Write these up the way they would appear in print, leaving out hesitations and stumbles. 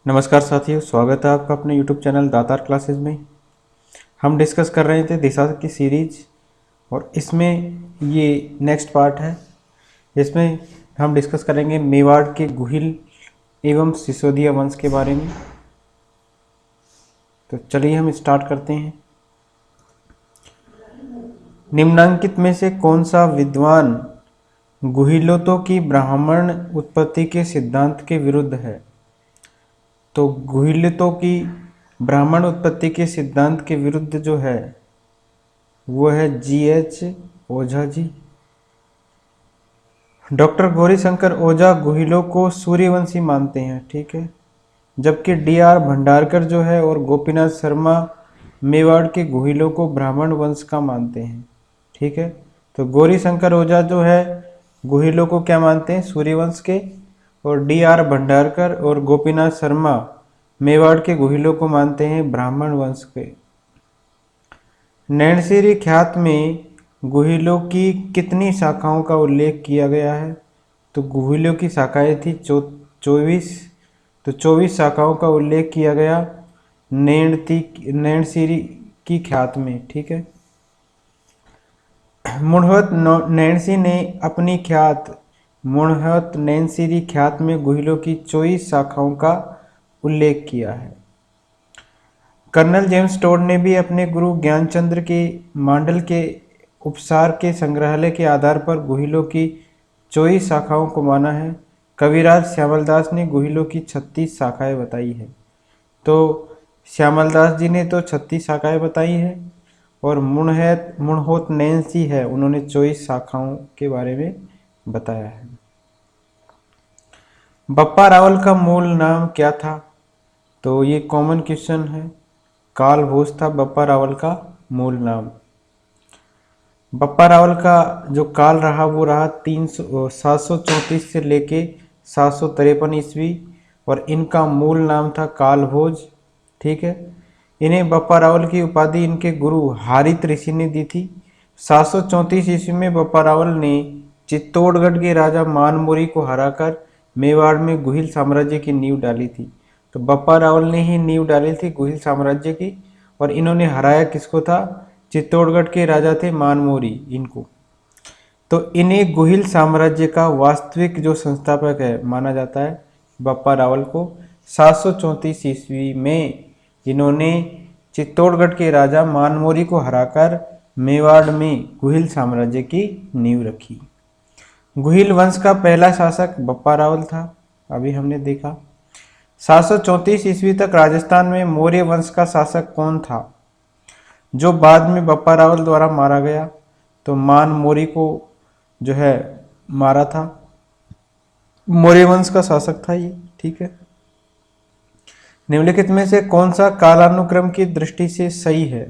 नमस्कार साथियों, स्वागत है आपका अपने YouTube चैनल दातार क्लासेस में। हम डिस्कस कर रहे थे दिशा की सीरीज और इसमें ये नेक्स्ट पार्ट है। इसमें हम डिस्कस करेंगे मेवाड़ के गुहिल एवं सिसोदिया वंश के बारे में। तो चलिए हम स्टार्ट करते हैं। निम्नांकित में से कौन सा विद्वान गुहिलों की ब्राह्मण उत्पत्ति के सिद्धांत के विरुद्ध है? तो गुहिलों की ब्राह्मण उत्पत्ति के सिद्धांत के विरुद्ध जो है वो है G.H. ओझा जी। डॉक्टर गौरीशंकर ओझा गुहिलों को सूर्यवंशी मानते हैं, ठीक है। जबकि D.R. भंडारकर जो है और गोपीनाथ शर्मा मेवाड़ के गुहिलों को ब्राह्मण वंश का मानते हैं, ठीक है। तो गौरीशंकर ओझा जो है गुहिलों को क्या मानते हैं? सूर्यवंश के। और D.R. भंडारकर और गोपीनाथ शर्मा मेवाड़ के गुहिलों को मानते हैं ब्राह्मण वंश के। नैनसिरी ख्यात में गुहिलों की कितनी शाखाओं का उल्लेख किया गया है? तो गुहिलों की शाखाएं थी 24। तो 24 शाखाओं का उल्लेख किया गया नैनसिरी की ख्यात में, ठीक है। मुढ़वत नैनसी ने अपनी ख्यात मुढ़वत नैनसिरी ख्यात में गुहिलों की 24 शाखाओं का उल्लेख किया है। कर्नल जेम्स टोड ने भी अपने गुरु ज्ञानचंद्र के मांडल के उपसार के संग्रहालय के आधार पर गुहिलों की 24 शाखाओं को माना है। कविराज श्यामलदास ने गुहिलों की 36 शाखाएं बताई है। तो श्यामलदास जी ने तो 36 शाखाएं बताई है और मुढ़होत नैनसी है, उन्होंने 24 शाखाओं के बारे में बताया है। बप्पा रावल का मूल नाम क्या था? तो ये कॉमन क्वेश्चन है। काल भोज था बप्पा रावल का मूल नाम। बप्पा रावल का जो काल रहा वो रहा 734 से लेके 753 ईस्वी और इनका मूल नाम था काल भोज, ठीक है। इन्हें बप्पा रावल की उपाधि इनके गुरु हारित ऋषि ने दी थी। 734 ईस्वी में बप्पा रावल ने चित्तौड़गढ़ के राजा मानमुरी को हराकर मेवाड़ में गुहिल साम्राज्य की नींव डाली थी। तो बप्पा रावल ने ही नींव डाली थी गुहिल साम्राज्य की और इन्होंने हराया किसको था? चित्तौड़गढ़ के राजा थे मानमुरी इनको। तो इन्हें गुहिल साम्राज्य का वास्तविक जो संस्थापक है माना जाता है बप्पा रावल को। 734 ईस्वी में इन्होंने चित्तौड़गढ़ के राजा मानमुरी को हराकर मेवाड़ में गुहिल साम्राज्य की नींव रखी। गुहिल वंश का पहला शासक बप्पा रावल था, अभी हमने देखा। 734 ईस्वी तक राजस्थान में मौर्य वंश का शासक कौन था जो बाद में बप्पा रावल द्वारा मारा गया? तो मानमुरी को जो है मारा था, मौर्य वंश का शासक था ये, ठीक है। निम्नलिखित में से कौन सा कालानुक्रम की दृष्टि से सही है?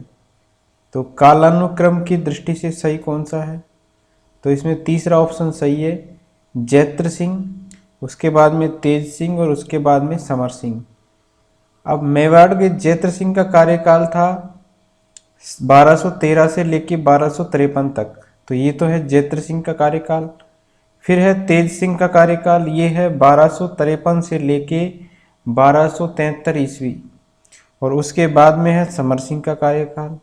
तो कालानुक्रम की दृष्टि से सही कौन सा है? तो इसमें तीसरा ऑप्शन सही है, जैत्र सिंह, उसके बाद में तेज सिंह और उसके बाद में समर सिंह। अब मेवाड़ के जैत्र सिंह का कार्यकाल था 1213 से लेके 1253 तक, तो ये तो है जैत्र सिंह का कार्यकाल। फिर है तेज सिंह का कार्यकाल, ये है 1253 से लेके 1273 ईस्वी। और उसके बाद में है समर सिंह का कार्यकाल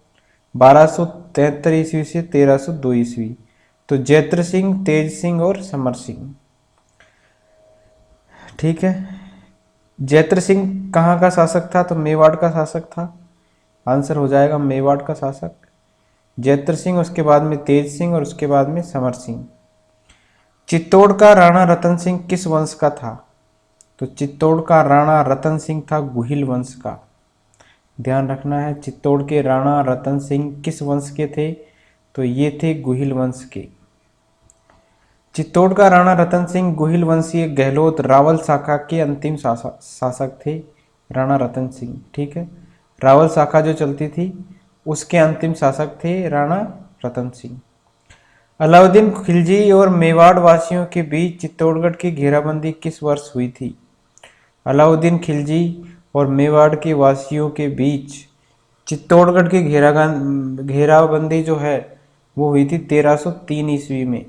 1273 ईस्वी से 1302 ईस्वी। तो जैत्र सिंह, तेज सिंह और समर सिंह, ठीक है। जैत्र सिंह कहाँ का शासक था? तो मेवाड़ का शासक था, आंसर हो जाएगा मेवाड़ का शासक जैत्र सिंह, उसके बाद में तेज सिंह और उसके बाद में समर सिंह। चित्तौड़ का राणा रतन सिंह किस वंश का था? तो चित्तौड़ का राणा रतन सिंह था गुहिल वंश का, ध्यान रखना है। चित्तौड़ के राणा रतन सिंह किस वंश के थे? तो ये थे गुहिल वंश के। चित्तौड़ का राणा रतन सिंह गुहिल वंशीय गहलोत रावल शाखा के अंतिम शासक थे, राणा रतन सिंह, ठीक है। रावल शाखा जो चलती थी उसके अंतिम शासक थे राणा रतन सिंह। अलाउद्दीन खिलजी और मेवाड़ वासियों के बीच चित्तौड़गढ़ की घेराबंदी किस वर्ष हुई थी? अलाउद्दीन खिलजी और मेवाड़ के वासियों के बीच चित्तौड़गढ़ की घेराबंदी जो है वो हुई थी 1303 ईस्वी में।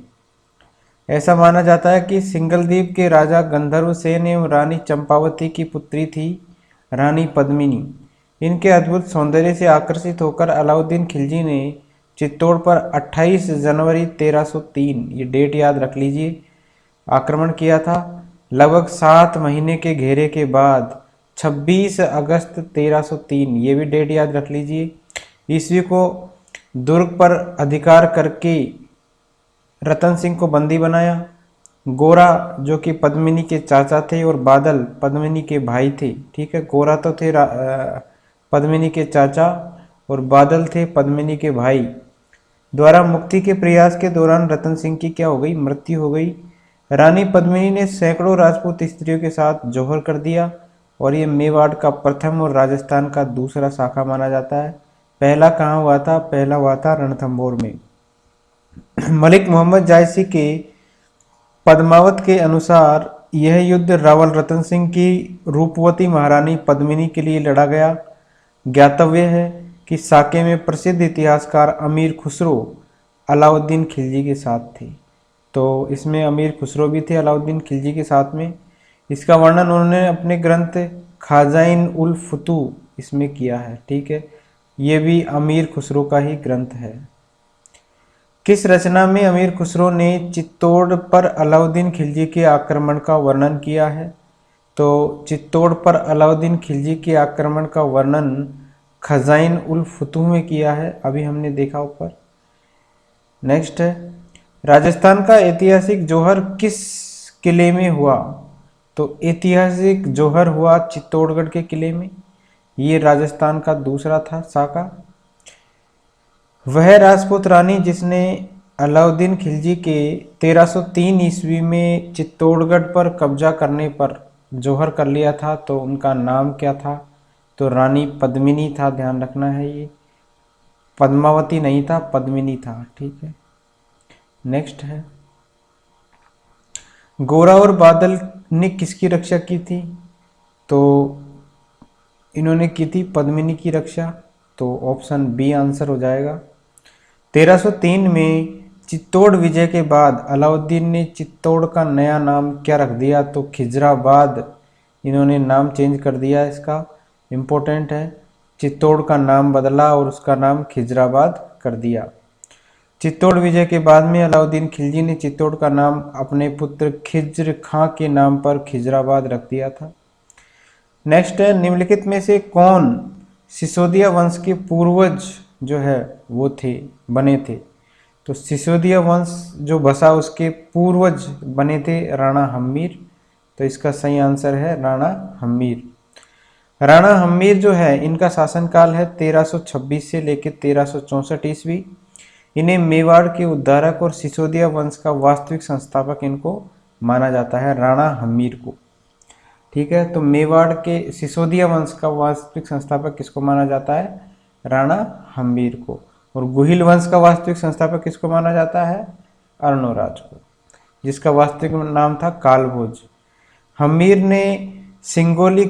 ऐसा माना जाता है कि सिंगलदीप के राजा गंधर्व सेन एवं रानी चंपावती की पुत्री थी रानी पद्मिनी। इनके अद्भुत सौंदर्य से आकर्षित होकर अलाउद्दीन खिलजी ने चित्तौड़ पर 28 जनवरी 1303, ये डेट याद रख लीजिए, आक्रमण किया था। लगभग 7 महीने के घेरे के बाद 26 अगस्त 1303, ये भी डेट याद रख लीजिए, ईस्वी को दुर्ग पर अधिकार करके रतन सिंह को बंदी बनाया। गोरा जो कि पद्मिनी के चाचा थे और बादल पद्मिनी के भाई थे, ठीक है, गोरा तो थे पद्मिनी के चाचा और बादल थे पद्मिनी के भाई, द्वारा मुक्ति के प्रयास के दौरान रतन सिंह की क्या हो गई, मृत्यु हो गई। रानी पद्मिनी ने सैकड़ों राजपूत स्त्रियों के साथ जौहर कर दिया और ये मेवाड़ का प्रथम और राजस्थान का दूसरा शाखा माना जाता है। पहला कहाँ हुआ था, पहला हुआ था रणथंभौर में। मलिक मोहम्मद जायसी के पद्मावत के अनुसार यह युद्ध रावल रतन सिंह की रूपवती महारानी पद्मिनी के लिए लड़ा गया। ज्ञातव्य है कि साके में प्रसिद्ध इतिहासकार अमीर खुसरो अलाउद्दीन खिलजी के साथ थे। तो इसमें अमीर खुसरो भी थे अलाउद्दीन खिलजी के साथ में। इसका वर्णन उन्होंने अपने ग्रंथ खाजाइन उल फुतू इसमें किया है, ठीक है, ये भी अमीर खुसरो का ही ग्रंथ है। किस रचना में अमीर खुसरो ने चित्तौड़ पर अलाउद्दीन खिलजी के आक्रमण का वर्णन किया है? तो चित्तौड़ पर अलाउद्दीन खिलजी के आक्रमण का वर्णन खजाइन उल फुतूह में किया है, अभी हमने देखा ऊपर। नेक्स्ट है, राजस्थान का ऐतिहासिक जौहर किस किले में हुआ? तो ऐतिहासिक जौहर हुआ चित्तौड़गढ़ के किले में, ये राजस्थान का दूसरा था शाखा। वह राजपूत रानी जिसने अलाउद्दीन खिलजी के 1303 ईस्वी में चित्तौड़गढ़ पर कब्जा करने पर जौहर कर लिया था, तो उनका नाम क्या था? तो रानी पद्मिनी था, ध्यान रखना है, ये पद्मावती नहीं था, पद्मिनी था, ठीक है। नेक्स्ट है, गोरा और बादल ने किसकी रक्षा की थी? तो इन्होंने की थी पद्मिनी की रक्षा, तो ऑप्शन बी आंसर हो जाएगा। 1303 में चित्तौड़ विजय के बाद अलाउद्दीन ने चित्तौड़ का नया नाम क्या रख दिया? तो खिजराबाद इन्होंने नाम चेंज कर दिया, इसका इम्पोर्टेंट है, चित्तौड़ का नाम बदला और उसका नाम खिजराबाद कर दिया। चित्तौड़ विजय के बाद में अलाउद्दीन खिलजी ने चित्तौड़ का नाम अपने पुत्र खिज्र खां के नाम पर खिजराबाद रख दिया था। नेक्स्ट है, निम्नलिखित में से कौन सिसोदिया वंश के पूर्वज जो है वो थे, बने थे? तो सिसोदिया वंश जो बसा उसके पूर्वज बने थे राणा हम्मीर, तो इसका सही आंसर है राणा हम्मीर। राणा हम्मीर जो है इनका शासनकाल है 1326 से लेकर 1364 ईस्वी। इन्हें मेवाड़ के उद्धारक और सिसोदिया वंश का वास्तविक संस्थापक इनको माना जाता है, राणा हम्मीर को, ठीक है। तो मेवाड़ के सिसोदिया वंश का वास्तविक संस्थापक किसको माना जाता है? राणा हम्मीर को। और गुहिल वंश का वास्तविक संस्थापक किसको माना जाता है? अर्णोराज को, जिसका वास्तविक नाम था कालभोज। हम्मीर ने सिंगोली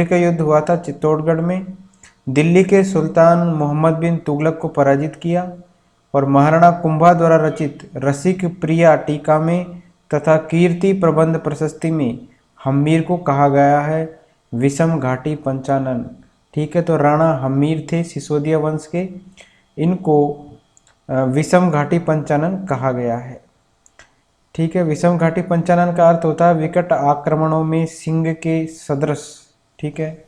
का युद्ध हुआ था चित्तौड़गढ़ में, दिल्ली के सुल्तान मोहम्मद बिन तुगलक को पराजित किया और महाराणा कुंभा द्वारा रचित रसिक प्रिया टीका में तथा कीर्ति प्रबंध प्रशस्ति में हम्मीर को कहा गया है विषम घाटी पंचानन, ठीक है। तो राणा हम्मीर थे सिसोदिया वंश के, इनको विषम घाटी पंचानन कहा गया है, ठीक है। विषम घाटी पंचानन का अर्थ होता है विकट आक्रमणों में सिंह के सदृश, ठीक है।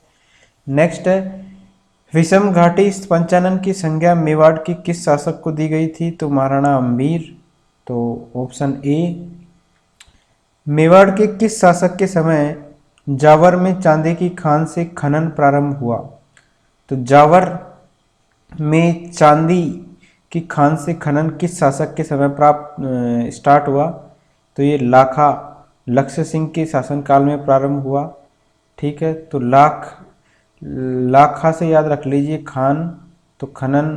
नेक्स्ट है, विषम घाटी पंचानन की संज्ञा मेवाड़ की किस शासक को दी गई थी? तो महाराणा हम्मीर, तो ऑप्शन ए। मेवाड़ के किस शासक के समय जावर में चांदी की खान से खनन प्रारंभ हुआ? तो जावर में चांदी की खान से खनन किस शासक के समय स्टार्ट हुआ? तो ये लाखा लक्ष्य सिंह के शासनकाल में प्रारंभ हुआ, ठीक है। तो लाखा से याद रख लीजिए खान, तो खनन,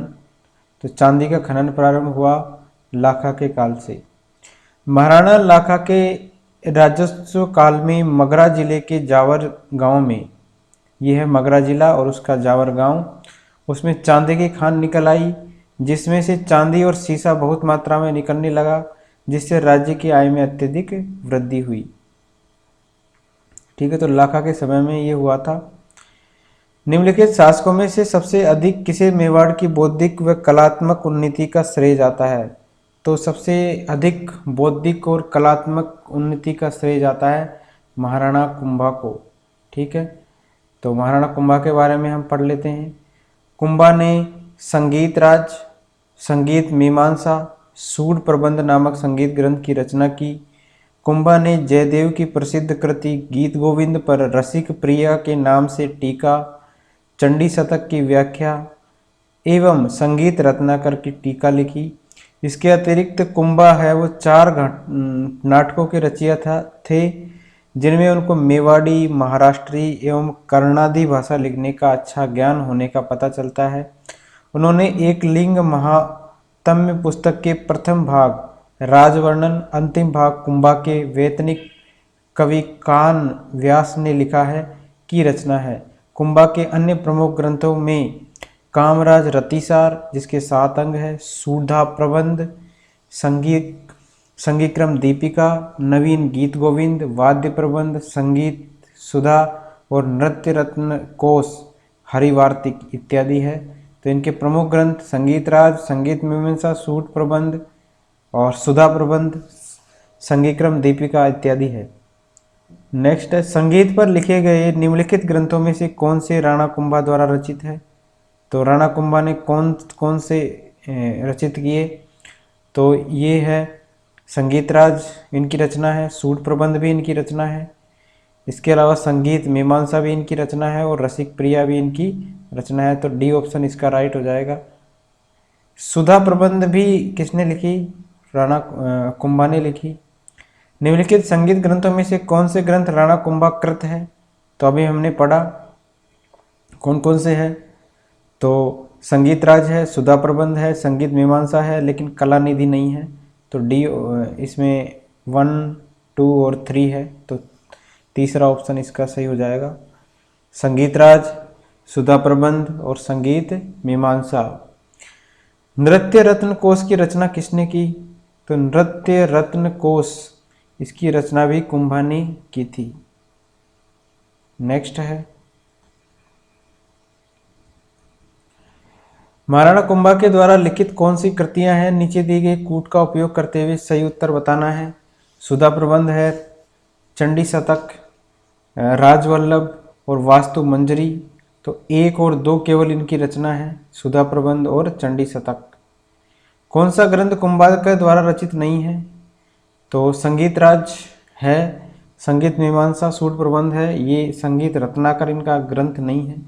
तो चांदी का खनन प्रारंभ हुआ लाखा के काल से। महाराणा लाखा के राजस्व काल में मगरा जिले के जावर गांव में, यह है मगरा जिला और उसका जावर गांव, उसमें चांदी की खान निकल आई, जिसमें से चांदी और सीसा बहुत मात्रा में निकलने लगा, जिससे राज्य की आय में अत्यधिक वृद्धि हुई। ठीक है, तो लाखा के समय में ये हुआ था। निम्नलिखित शासकों में से सबसे अधिक किसे मेवाड़ की बौद्धिक व कलात्मक उन्नति का श्रेय जाता है? तो सबसे अधिक बौद्धिक और कलात्मक उन्नति का श्रेय जाता है महाराणा कुंभा को। ठीक है, तो महाराणा कुंभा के बारे में हम पढ़ लेते हैं। कुंभा ने संगीत राज, संगीत मीमांसा, सूड प्रबंध नामक संगीत ग्रंथ की रचना की। कुंभा ने जयदेव की प्रसिद्ध कृति गीत गोविंद पर रसिक प्रिया के नाम से टीका, चंडी शतक की व्याख्या एवं संगीत रत्नाकर की टीका लिखी। इसके अतिरिक्त कुंभा है वो 4 नाटकों के रचयिता थे, जिनमें उनको मेवाड़ी, महाराष्ट्री एवं कर्णादी भाषा लिखने का अच्छा ज्ञान होने का पता चलता है। उन्होंने एक लिंग महात्म्य पुस्तक के प्रथम भाग राजवर्णन, अंतिम भाग कुंभा के वैतनिक कवि कान व्यास ने लिखा है की रचना है। कुंभा के अन्य प्रमुख ग्रंथों में कामराज रतिसार जिसके 7 अंग है, सूधा प्रबंध, संगीक्रम दीपिका, नवीन गीत गोविंद, वाद्य प्रबंध, संगीत सुधा और नृत्य रत्न कोश, हरिवार्तिक इत्यादि है। तो इनके प्रमुख ग्रंथ संगीत राज, संगीत मीमांसा, सूट प्रबंध और सुधा प्रबंध, संगीक्रम दीपिका इत्यादि है। नेक्स्ट है, संगीत पर लिखे गए निम्नलिखित ग्रंथों में से कौन से राणा कुंभा द्वारा रचित है? तो राणा कुंभा ने कौन से रचित किए? तो ये है संगीत राज इनकी रचना है, सूट प्रबंध भी इनकी रचना है, इसके अलावा संगीत मीमांसा भी इनकी रचना है और रसिक प्रिया भी इनकी रचना है। तो डी ऑप्शन इसका राइट हो जाएगा। सुधा प्रबंध भी किसने लिखी? राणा कुंभा ने लिखी। निम्नलिखित संगीत ग्रंथों में से कौन से ग्रंथ राणा कुंभा कृत है? तो अभी हमने पढ़ा कौन कौन से हैं। तो संगीत राज है, सुधा प्रबंध है, संगीत मीमांसा है, लेकिन कला निधि नहीं है। तो डी इसमें 1, 2 और 3 है, तो तीसरा ऑप्शन इसका सही हो जाएगा। संगीत राज, सुधा प्रबंध और संगीत मीमांसा। नृत्य रत्न कोश की रचना किसने की? तो नृत्य रत्न कोश इसकी रचना भी कुंभा ने की थी। नेक्स्ट है, महाराणा कुंभा के द्वारा लिखित कौन सी कृतियां हैं? नीचे दी गई कूट का उपयोग करते हुए सही उत्तर बताना है। सुधा प्रबंध है, चंडी शतक, राजवल्लभ और वास्तु मंजरी। तो 1 और 2 केवल इनकी रचना है, सुधा प्रबंध और चंडी शतक। कौन सा ग्रंथ कुंभा के द्वारा रचित नहीं है? तो संगीत राज है, संगीत मीमांसा, सूट प्रबंध है, ये संगीत रत्नाकर इनका ग्रंथ नहीं है।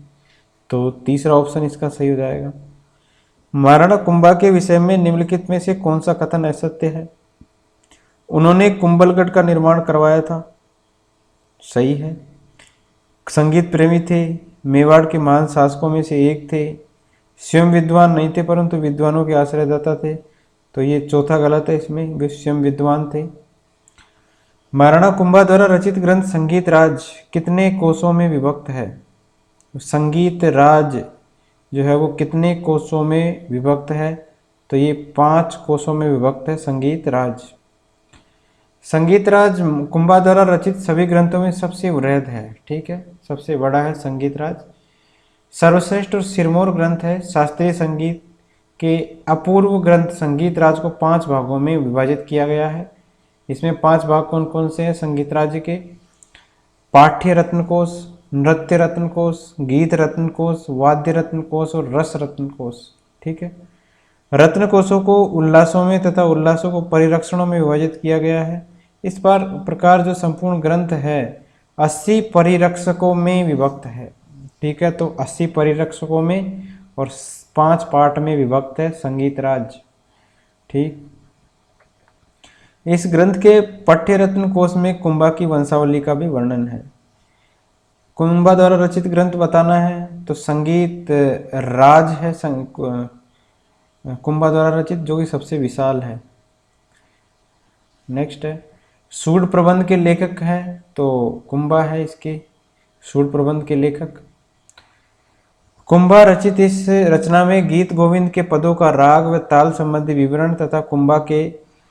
तो तीसरा ऑप्शन इसका सही हो जाएगा। महाराणा कुंभा के विषय में निम्नलिखित में से कौन सा कथन असत्य है? उन्होंने कुंभलगढ़ का निर्माण करवाया था, सही है। संगीत प्रेमी थे, मेवाड़ के महान शासकों में से एक थे, स्वयं विद्वान नहीं थे परंतु विद्वानों के आश्रयदाता थे। तो ये चौथा गलत है, इसमें वे स्वयं विद्वान थे। महाराणा कुंभा द्वारा रचित ग्रंथ संगीत राज कितने कोशों में विभक्त है? संगीत राज जो है वो कितने कोशों में विभक्त है? तो ये 5 कोशों में विभक्त है संगीत राज। संगीत राज कुंभा द्वारा रचित सभी ग्रंथों में सबसे वृहद है, ठीक है, सबसे बड़ा है संगीत राज। सर्वश्रेष्ठ और सिरमौर ग्रंथ है। शास्त्रीय संगीत के अपूर्व ग्रंथ संगीत राज को 5 भागों में विभाजित किया गया है। इसमें 5 भाग कौन कौन से हैं संगीत राज्य के? पाठ्य रत्न कोश, नृत्य रत्न कोश, गीत रत्न कोश, वाद्य रत्न कोश और रस रत्न कोश। ठीक है, रत्न कोशों को उल्लासों में तथा उल्लासों को परिरक्षणों में विभाजित किया गया है। इस प्रकार जो संपूर्ण ग्रंथ है 80 परिरक्षकों में विभक्त है। ठीक है, तो 80 परिरक्षकों में और 5 पार्ट में विभक्त है संगीत राज। ठीक, इस ग्रंथ के पाठ्य रत्न कोश में कुंभा की वंशावली का भी वर्णन है। कुंभा द्वारा रचित ग्रंथ बताना है तो संगीत राज है कुंभा द्वारा रचित, जो कि सबसे विशाल है। नेक्स्ट है, सूड प्रबंध के लेखक हैं तो कुंभा है इसके सूड प्रबंध के लेखक। कुंभा रचित इस रचना में गीत गोविंद के पदों का राग व ताल संबंधी विवरण तथा कुंभा के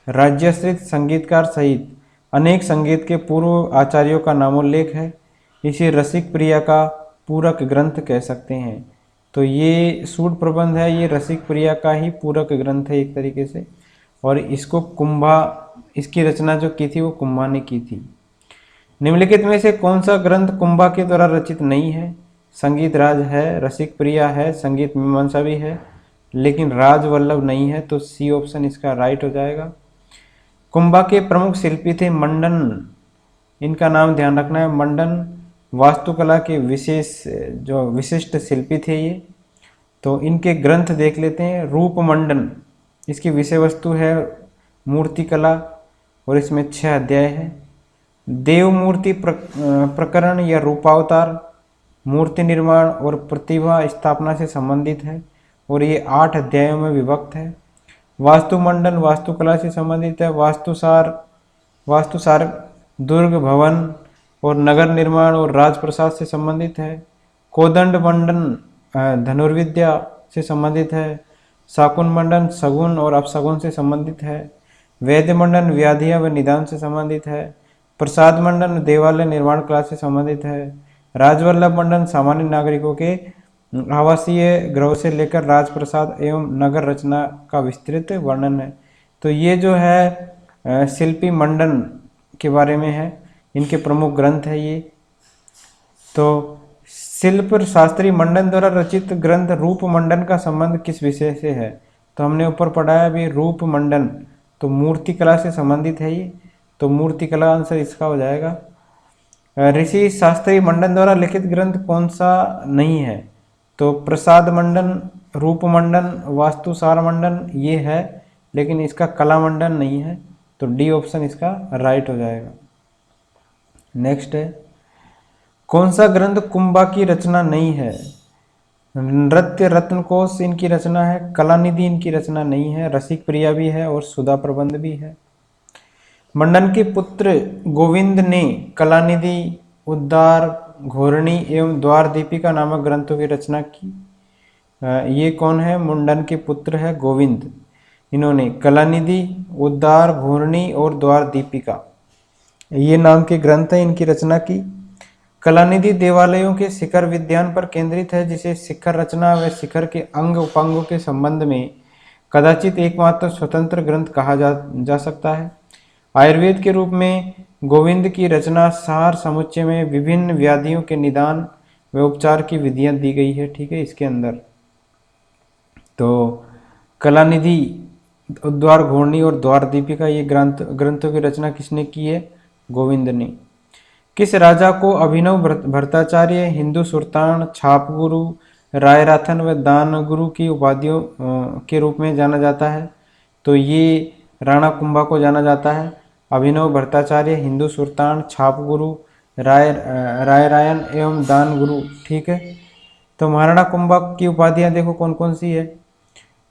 राज्याश्रित संगीतकार सहित अनेक संगीत के पूर्व आचार्यों का नामोल्लेख है। इसे रसिक प्रिया का पूरक ग्रंथ कह सकते हैं। तो ये सूट प्रबंध है, ये रसिक प्रिया का ही पूरक ग्रंथ है एक तरीके से। और इसको कुंभा, इसकी रचना जो की थी वो कुंभा ने की थी। निम्नलिखित में से कौन सा ग्रंथ कुंभा के द्वारा रचित नहीं है? संगीत राज है, रसिक प्रिया है, संगीत मीमांसा भी है, लेकिन राज वल्लभ नहीं है। तो सी ऑप्शन इसका राइट हो जाएगा। कुंभा के प्रमुख शिल्पी थे मंडन, इनका नाम ध्यान रखना है। मंडन वास्तुकला के विशेष जो विशिष्ट शिल्पी थे ये। तो इनके ग्रंथ देख लेते हैं। रूप मंडन, इसकी विषय वस्तु है मूर्तिकला और इसमें 6 अध्याय हैं। देव मूर्ति प्रकरण या रूपावतार मूर्ति निर्माण और प्रतिभा स्थापना से संबंधित है और ये 8 अध्यायों में विभक्त है। वास्तुमंडन वास्तुकला से संबंधित है। वास्तुसार दुर्ग भवन और नगर निर्माण और राजप्रसाद से संबंधित है। कोदंड मंडन धनुर्विद्या से संबंधित है। शाकुन मंडन सगुन और अपसगुन से संबंधित है। वैद्य मंडन व्याधिया व निदान से संबंधित है। प्रसाद मंडन देवालय निर्माण कला से संबंधित है। राजवल्लभ मंडन सामान्य नागरिकों के आवासीय गृह से लेकर राजप्रसाद एवं नगर रचना का विस्तृत वर्णन है। तो ये जो है शिल्पी मंडन के बारे में है, इनके प्रमुख ग्रंथ है ये। तो शिल्प शास्त्री मंडन द्वारा रचित ग्रंथ रूप मंडन का संबंध किस विषय से है? तो हमने ऊपर पढ़ा है अभी रूप मंडन, तो मूर्ति कला से संबंधित है ये। तो मूर्ति कला आंसर इसका हो जाएगा। ऋषि शास्त्री मंडन द्वारा लिखित ग्रंथ कौन सा नहीं है? तो प्रसाद मंडन, रूप मंडन, वास्तुसार मंडन ये है, लेकिन इसका कला मंडन नहीं है। तो डी ऑप्शन इसका राइट हो जाएगा। नेक्स्ट है, कौन सा ग्रंथ कुंभा की रचना नहीं है? नृत्य रत्नकोश इनकी रचना है, कलानिधि इनकी रचना नहीं है, रसिक प्रिया भी है और सुधा प्रबंध भी है। मंडन के पुत्र गोविंद ने कलानिधि, उद्धार, घोरणी एवं द्वार दीपिका नामक ग्रंथों की रचना की। ये कौन है? मुंडन के पुत्र है गोविंद। इन्होंने कलानिधि, उद्धार, घोरणी और द्वार दीपिका ये नाम के ग्रंथ है इनकी रचना की। कलानिधि देवालयों के शिखर विज्ञान पर केंद्रित है, जिसे शिखर रचना व शिखर के अंग उपांगों के संबंध में कदाचित एकमात्र स्वतंत्र ग्रंथ कहा जा सकता है। आयुर्वेद के रूप में गोविंद की रचना सार समुच्चय में विभिन्न व्याधियों के निदान व उपचार की विधियां दी गई है। ठीक है, इसके अंदर तो कलानिधि, उद्धार, घोरणी और द्वार दीपिका ये ग्रंथों की रचना किसने की है? गोविंद ने। किस राजा को अभिनव भट्टाचार्य, हिंदू सुल्तान, छापगुरु, रायराथन व दानगुरु की उपाधियों के रूप में जाना जाता है? तो ये राणा कुंभा को जाना जाता है। अभिनव भट्टाचार्य, हिंदू सुल्तान, छापगुरु, रायरायन एवं दानगुरु। ठीक है, तो महाराणा कुंभा की उपाधियां देखो कौन कौन सी है।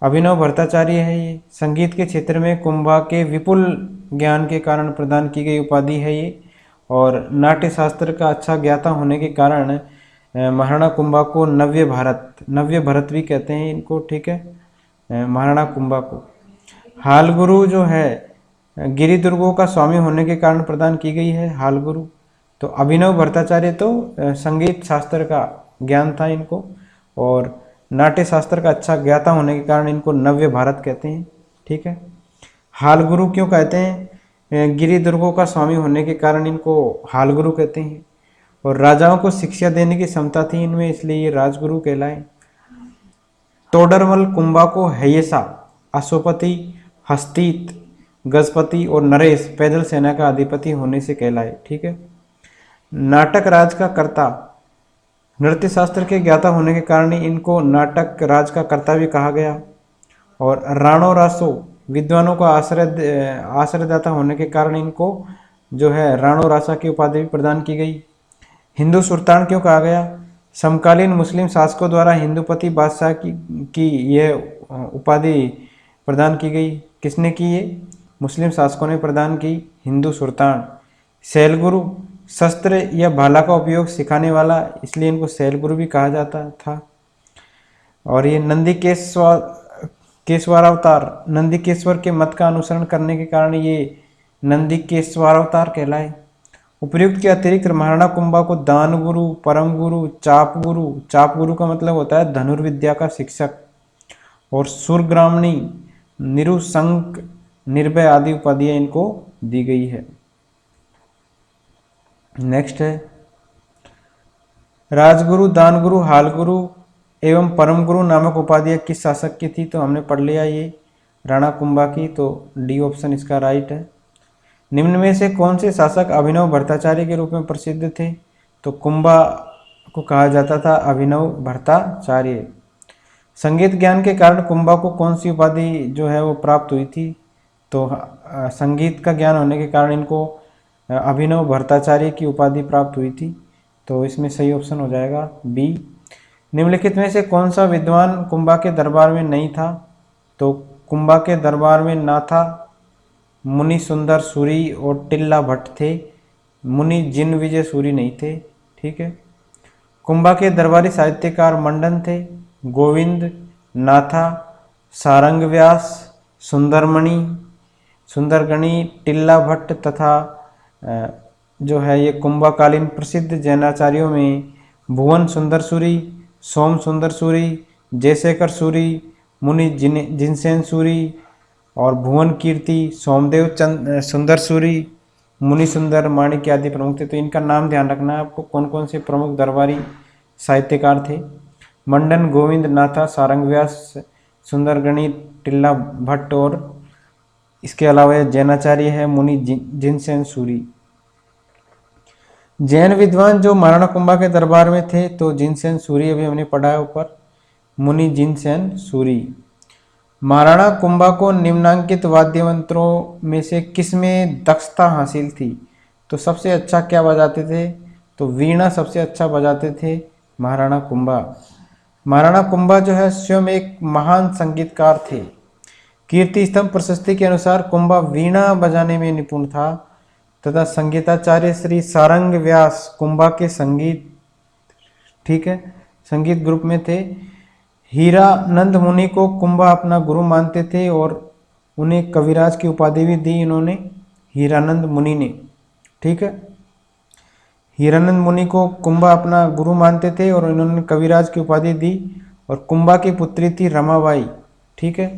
अभिनव भट्टाचार्य है ये। संगीत के क्षेत्र में कुंभा के विपुल ज्ञान के कारण प्रदान की गई उपाधि है ये। और नाट्य शास्त्र का अच्छा ज्ञाता होने के कारण महाराणा कुंभा को नव्य भरत भी कहते हैं इनको। ठीक है, महाराणा कुंभा को। हाल गुरु जो है गिरि दुर्गों का स्वामी होने के कारण प्रदान की गई है हाल गुरु। तो अभिनव भट्टाचार्य तो संगीत शास्त्र का ज्ञान था इनको, और नाट्य शास्त्र का अच्छा ज्ञाता होने के कारण इनको नव्य भारत कहते हैं। ठीक है, हाल गुरु क्यों कहते हैं? गिरि दुर्गों का स्वामी होने के कारण इनको हाल गुरु कहते हैं। और राजाओं को शिक्षा देने की क्षमता थी इनमें, इसलिए ये राजगुरु कहलाए। तोडरमल कुंभा को हयेसा, अश्वपति, हस्तीत, गजपति और नरेश पैदल सेना का अधिपति होने से कहलाए। ठीक है, नाटक राज का कर्ता, नृत्य शास्त्र के ज्ञाता होने के कारण इनको नाटक राज का कर्ता भी कहा गया। और राणो रासो विद्वानों का आश्रयदाता होने के कारण इनको जो है राणो रासा की उपाधि भी प्रदान की गई। हिंदू सुल्तान क्यों कहा गया? समकालीन मुस्लिम शासकों द्वारा हिंदूपति बादशाह की यह उपाधि प्रदान की गई। किसने की? ये मुस्लिम शासकों ने प्रदान की, हिंदू सुल्तान। शैलगुरु, शस्त्र या भाला का उपयोग सिखाने वाला, इसलिए इनको शैलगुरु भी कहा जाता था। और ये केशवारावतार, नंदीकेश्वर के मत का अनुसरण करने के कारण ये नंदीकेश्वरावतार कहलाए। उपर्युक्त के अतिरिक्त महाराणा कुंभा को दान गुरु, परम गुरु, चाप गुरु का मतलब होता है धनुर्विद्या का शिक्षक, और सुरग्रामणी, निरुशंक, निर्भय आदि उपाधियां इनको दी गई है। नेक्स्ट है राजगुरु, दानगुरु, हालगुरु एवं परम गुरु नामक उपाधियां किस शासक की थी? तो हमने पढ़ लिया ये राणा कुंभा की, तो डी ऑप्शन इसका राइट है। निम्न में से कौन से शासक अभिनव भट्टाचार्य के रूप में प्रसिद्ध थे? तो कुंभा को कहा जाता था अभिनव भट्टाचार्य। संगीत ज्ञान के कारण कुंभा को कौन सी उपाधि जो है वो प्राप्त हुई थी? तो संगीत का ज्ञान होने के कारण इनको अभिनव भट्टाचार्य की उपाधि प्राप्त हुई थी। तो इसमें सही ऑप्शन हो जाएगा बी। निम्नलिखित में से कौन सा विद्वान कुंभा के दरबार में नहीं था? तो कुंभा के दरबार में ना था मुनि सुंदर सूरी और टिल्ला भट्ट थे, मुनि जिन विजय सूरी नहीं थे। ठीक है। कुंभा के दरबारी साहित्यकार मंडन थे, गोविंद, नाथा, सारंग व्यास, सुंदरमणि, सुंदरगणी, टिल्ला भट्ट तथा जो है ये कुंभाकालीन प्रसिद्ध जैनाचार्यों में भुवन सुंदर सूरी, सोम सुंदर सूरी, जयशेखर सूरी, मुनि जिनसेन सूरी और भुवन कीर्ति, सोमदेव सुंदर सूरी, मुनि सुंदर, माणिक्य आदि प्रमुख थे। तो इनका नाम ध्यान रखना है आपको, कौन कौन से प्रमुख दरबारी साहित्यकार थे। मंडन, गोविंद, नाथा, सारंग व्यास, सुंदरगणी, टिल्ला भट्ट और इसके अलावा जैनाचार्य है मुनि जिनसेन सूरी। जैन विद्वान जो महाराणा कुंभा के दरबार में थे तो जिनसेन सूरी अभी हमने पढ़ा है ऊपर, मुनि जिनसेन सूरी। महाराणा कुंभा को निम्नांकित वाद्य यंत्रों में से किसमें दक्षता हासिल थी? तो सबसे अच्छा क्या बजाते थे? तो वीणा सबसे अच्छा बजाते थे महाराणा कुंभा। महाराणा कुंभा जो है स्वयं एक महान संगीतकार थे। कीर्ति स्तंभ प्रशस्ति के अनुसार कुंभा वीणा बजाने में निपुण था तथा संगीताचार्य श्री सारंग व्यास कुंभा के संगीत, ठीक है, संगीत ग्रुप में थे। हीरानंद मुनि को कुंभा अपना गुरु मानते थे और उन्हें कविराज की उपाधि भी दी इन्होंने, हीरानंद मुनि ने। ठीक है, हीरानंद मुनि को कुंभा अपना गुरु मानते थे और इन्होंने कविराज की उपाधि दी। और कुंभा की पुत्री थी रमाबाई, ठीक है,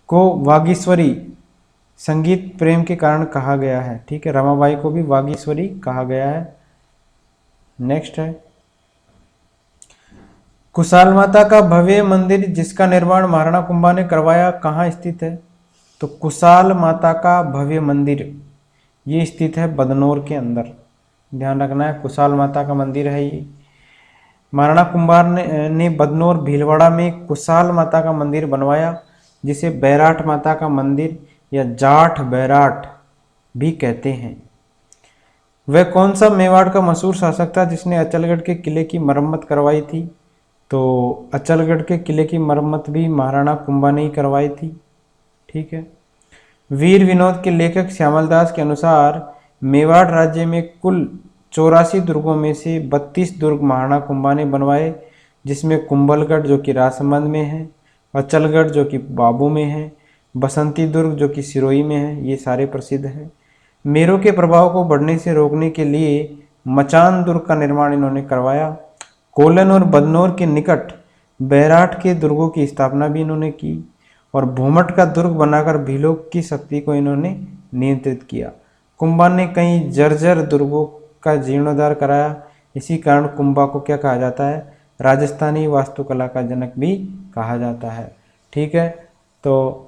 को वागीश्वरी संगीत प्रेम के कारण कहा गया है। ठीक है, रमाबाई को भी वागीश्वरी कहा गया है। नेक्स्ट है कुशाल माता का भव्य मंदिर जिसका निर्माण महाराणा कुंभा ने करवाया कहाँ स्थित है? तो कुशाल माता का भव्य मंदिर ये स्थित है बदनौर के अंदर, ध्यान रखना है। कुशाल माता का मंदिर है ये। महाराणा कुंभा ने बदनौर भीलवाड़ा में कुशाल माता का मंदिर बनवाया जिसे बैराठ माता का मंदिर या जाठ बैराठ भी कहते हैं। वह कौन सा मेवाड़ का मशहूर शासक था जिसने अचलगढ़ के किले की मरम्मत करवाई थी? तो अचलगढ़ के किले की मरम्मत भी महाराणा कुंभा ने ही करवाई थी। ठीक है, वीर विनोद के लेखक श्यामल दास के अनुसार मेवाड़ राज्य में कुल 84 दुर्गों में से 32 दुर्ग महाराणा कुंभा ने बनवाए, जिसमें कुंभलगढ़ जो कि राजसमंद में है, अचलगढ़ जो कि बाबू में है, बसंती दुर्ग जो कि सिरोही में है, ये सारे प्रसिद्ध हैं। मेरू के प्रभाव को बढ़ने से रोकने के लिए मचान दुर्ग का निर्माण इन्होंने करवाया। कोलन और बदनौर के निकट बैराठ के दुर्गों की स्थापना भी इन्होंने की और भूमट का दुर्ग बनाकर भीलों की शक्ति को इन्होंने नियंत्रित किया। कुंभा ने कई जर्जर दुर्गों का जीर्णोद्धार कराया। इसी कारण कुंभा को क्या कहा जाता है? राजस्थानी वास्तुकला का जनक भी कहा जाता है। ठीक है, तो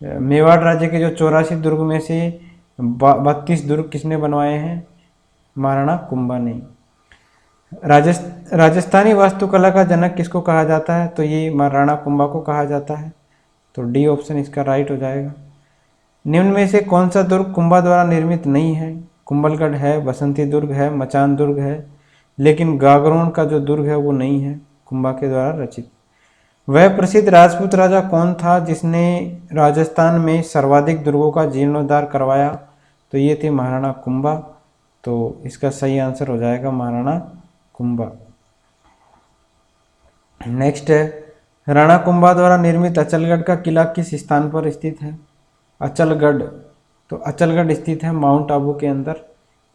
मेवाड़ राज्य के जो 84 दुर्ग में से 32 दुर्ग किसने बनवाए हैं? महाराणा कुंभा ने। राजस्थानी वास्तुकला का जनक किसको कहा जाता है? तो ये महाराणा कुंभा को कहा जाता है। तो डी ऑप्शन इसका राइट हो जाएगा। निम्न में से कौन सा दुर्ग कुंभा द्वारा निर्मित नहीं है? कुंभलगढ़ है, बसंती दुर्ग है, मचान दुर्ग है, लेकिन गागरोन का जो दुर्ग है वो नहीं है कुंभा के द्वारा रचित। वह प्रसिद्ध राजपूत राजा कौन था जिसने राजस्थान में सर्वाधिक दुर्गों का जीर्णोद्धार करवाया? तो ये थे महाराणा कुंभा। तो इसका सही आंसर हो जाएगा महाराणा कुंभा। नेक्स्ट है राणा कुंभा द्वारा निर्मित अचलगढ़ का किला किस स्थान पर स्थित है? अचलगढ़, तो अचलगढ़ स्थित है माउंट आबू के अंदर।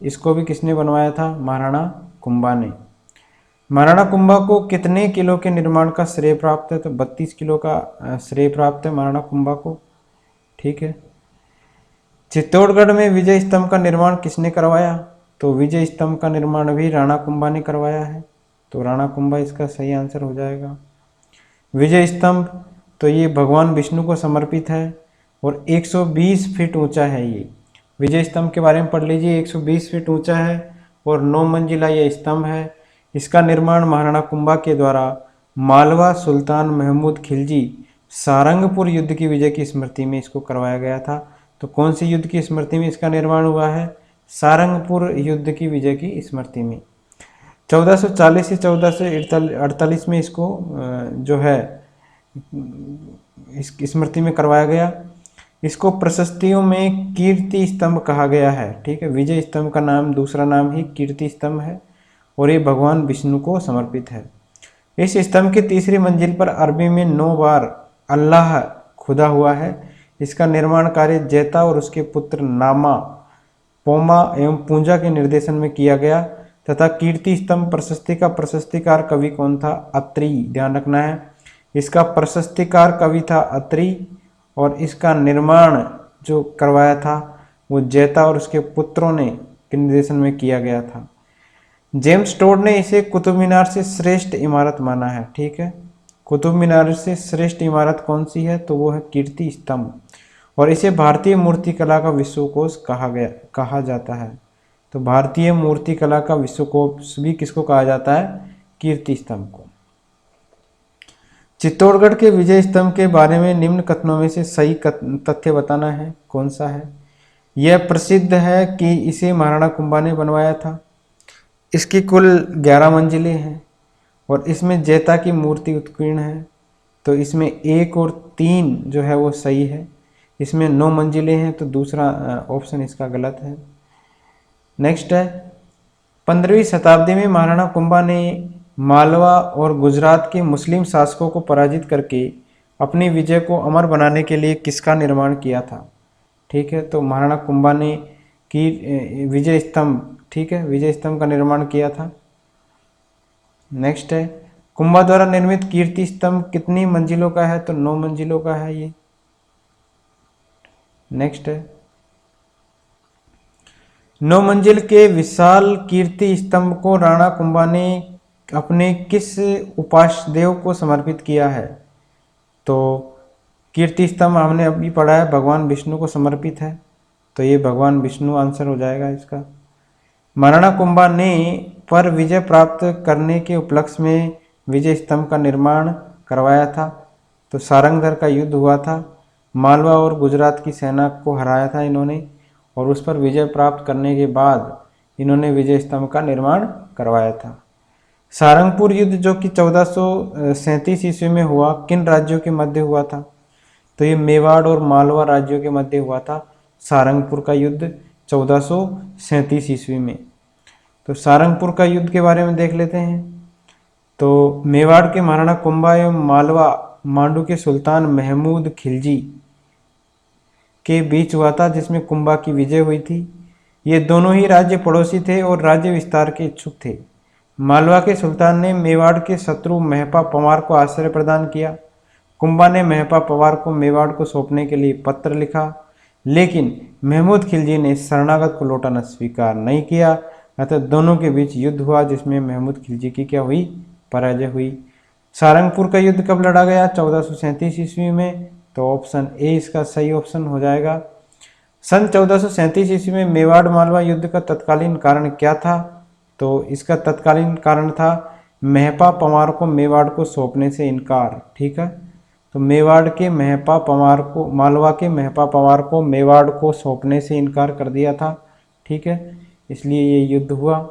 इसको भी किसने बनवाया था? महाराणा कुंभा ने। महाराणा कुंभा को कितने किलो के निर्माण का श्रेय प्राप्त है? तो 32 किलो का श्रेय प्राप्त है महाराणा कुंभा को। ठीक है। चित्तौड़गढ़ में विजय स्तंभ का निर्माण किसने करवाया? तो विजय स्तंभ का निर्माण भी राणा कुंभा ने करवाया है, तो राणा कुंभा इसका सही आंसर हो जाएगा। विजय स्तंभ तो ये भगवान विष्णु को समर्पित है और 120 फीट ऊंचा है। ये विजय स्तंभ के बारे में पढ़ लीजिए, 120 फीट ऊंचा है और 9 मंजिला यह स्तंभ है। इसका निर्माण महाराणा कुंभा के द्वारा मालवा सुल्तान महमूद खिलजी सारंगपुर युद्ध की विजय की स्मृति में इसको करवाया गया था। तो कौन सी युद्ध की स्मृति में इसका निर्माण हुआ है? सारंगपुर युद्ध की विजय की स्मृति में। 1440 से 1448 में इसको जो है इस स्मृति में करवाया गया। इसको प्रशस्तियों में कीर्ति स्तंभ कहा गया है। ठीक है, विजय स्तंभ का नाम दूसरा नाम ही कीर्ति स्तंभ है और ये भगवान विष्णु को समर्पित है। इस स्तंभ की तीसरी मंजिल पर अरबी में 9 बार अल्लाह खुदा हुआ है। इसका निर्माण कार्य जैता और उसके पुत्र नामा, पोमा एवं पूंजा के निर्देशन में किया गया तथा कीर्ति स्तंभ प्रशस्ति का प्रशस्तिकार कवि कौन था? अत्रि, ध्यान रखना है। इसका प्रशस्तिकार कवि था अत्रि और इसका निर्माण जो करवाया था वो जैता और उसके पुत्रों ने के निर्देशन में किया गया था। जेम्स टोड ने इसे कुतुब मीनार से श्रेष्ठ इमारत माना है। ठीक है, कुतुब मीनार से श्रेष्ठ इमारत कौन सी है? तो वो है कीर्ति स्तंभ और इसे भारतीय मूर्तिकला का विश्वकोश कहा जाता है। तो भारतीय मूर्तिकला का विश्वकोश भी किसको कहा जाता है? कीर्ति स्तंभ को। चित्तौड़गढ़ के विजय स्तंभ के बारे में निम्न कथनों में से सही तथ्य बताना है। कौन सा है? यह प्रसिद्ध है कि इसे महाराणा कुंभा ने बनवाया था। इसकी कुल 11 मंजिलें हैं और इसमें जैता की मूर्ति उत्कीर्ण है। तो इसमें 1 और 3 जो है वो सही है। इसमें 9 मंजिलें हैं तो दूसरा ऑप्शन इसका गलत है। नेक्स्ट है, 15वीं शताब्दी में महाराणा कुंभा ने मालवा और गुजरात के मुस्लिम शासकों को पराजित करके अपनी विजय को अमर बनाने के लिए किसका निर्माण किया था? ठीक है, तो महाराणा कुंभा ने की विजय स्तंभ, ठीक है, विजय स्तंभ का निर्माण किया था। नेक्स्ट है, कुंभा द्वारा निर्मित कीर्ति स्तंभ कितनी मंजिलों का है? तो 9 मंजिलों का है ये। नेक्स्ट है, 9 मंजिल के विशाल कीर्ति स्तंभ को राणा कुंभा ने अपने किस उपास्य देव को समर्पित किया है? तो कीर्ति स्तंभ हमने अभी पढ़ा है भगवान विष्णु को समर्पित है, तो ये भगवान विष्णु आंसर हो जाएगा इसका। महाराणा कुंभा ने पर विजय प्राप्त करने के उपलक्ष्य में विजय स्तंभ का निर्माण करवाया था। तो सारंगधर का युद्ध हुआ था, मालवा और गुजरात की सेना को हराया था इन्होंने और उस पर विजय प्राप्त करने के बाद इन्होंने विजय स्तंभ का निर्माण करवाया था। सारंगपुर युद्ध जो कि 1437 ईस्वी में हुआ, किन राज्यों के मध्य हुआ था? तो ये मेवाड़ और मालवा राज्यों के मध्य हुआ था सारंगपुर का युद्ध 1437 ईस्वी में। तो सारंगपुर का युद्ध के बारे में देख लेते हैं। तो मेवाड़ के महाराणा कुंभा एवं मालवा मांडू के सुल्तान महमूद खिलजी के बीच हुआ था, जिसमें कुंभा की विजय हुई थी। ये दोनों ही राज्य पड़ोसी थे और राज्य विस्तार के इच्छुक थे। मालवा के सुल्तान ने मेवाड़ के शत्रु महपा पंवार को आश्रय प्रदान किया। कुंभा ने महपा पंवार को मेवाड़ को सौंपने के लिए पत्र लिखा, लेकिन महमूद खिलजी ने शरणागत को लौटाना स्वीकार नहीं किया। अतः दोनों के बीच युद्ध हुआ, जिसमें महमूद खिलजी की क्या हुई? पराजय हुई। सारंगपुर का युद्ध कब लड़ा गया? 1437 ईस्वी में। तो ऑप्शन ए इसका सही ऑप्शन हो जाएगा। सन 1437 ईस्वी में मेवाड़ मालवा युद्ध का तत्कालीन कारण क्या था? तो इसका तत्कालीन कारण था महपा पंवार को मेवाड़ को सौंपने से इनकार। ठीक है, तो मेवाड़ के महपा पंवार को, मालवा के महपा पंवार को मेवाड़ को सौंपने से इनकार कर दिया था। ठीक है, इसलिए ये युद्ध हुआ।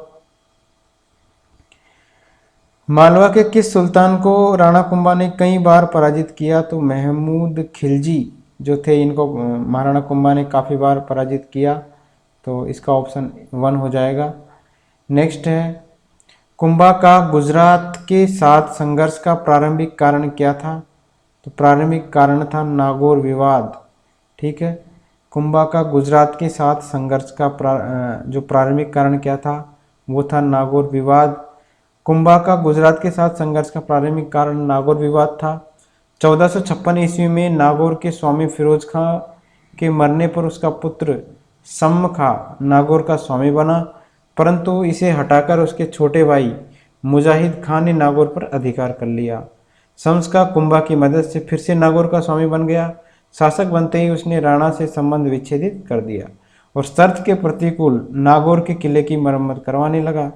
मालवा के किस सुल्तान को राणा कुंभा ने कई बार पराजित किया? तो महमूद खिलजी जो थे, इनको महाराणा कुंभा ने काफ़ी बार पराजित किया। तो इसका ऑप्शन 1 हो जाएगा। नेक्स्ट है, कुंभा का गुजरात के साथ संघर्ष का प्रारंभिक कारण क्या था? तो प्रारंभिक कारण था नागौर विवाद। ठीक है, कुंभा का गुजरात के साथ संघर्ष का जो प्रारंभिक कारण क्या था, वो था नागौर विवाद। कुंभा का गुजरात के साथ संघर्ष का प्रारंभिक कारण नागौर विवाद था। 1456 ईस्वी में नागौर के स्वामी फिरोज खां के मरने पर उसका पुत्र सम खां नागौर का स्वामी बना, परंतु इसे हटाकर उसके छोटे भाई मुजाहिद खान ने नागौर पर अधिकार कर लिया। शम्स का कुंभा की मदद से फिर से नागौर का स्वामी बन गया। शासक बनते ही उसने राणा से संबंध विच्छेदित कर दिया और शर्त के प्रतिकूल नागौर के किले की मरम्मत करवाने लगा।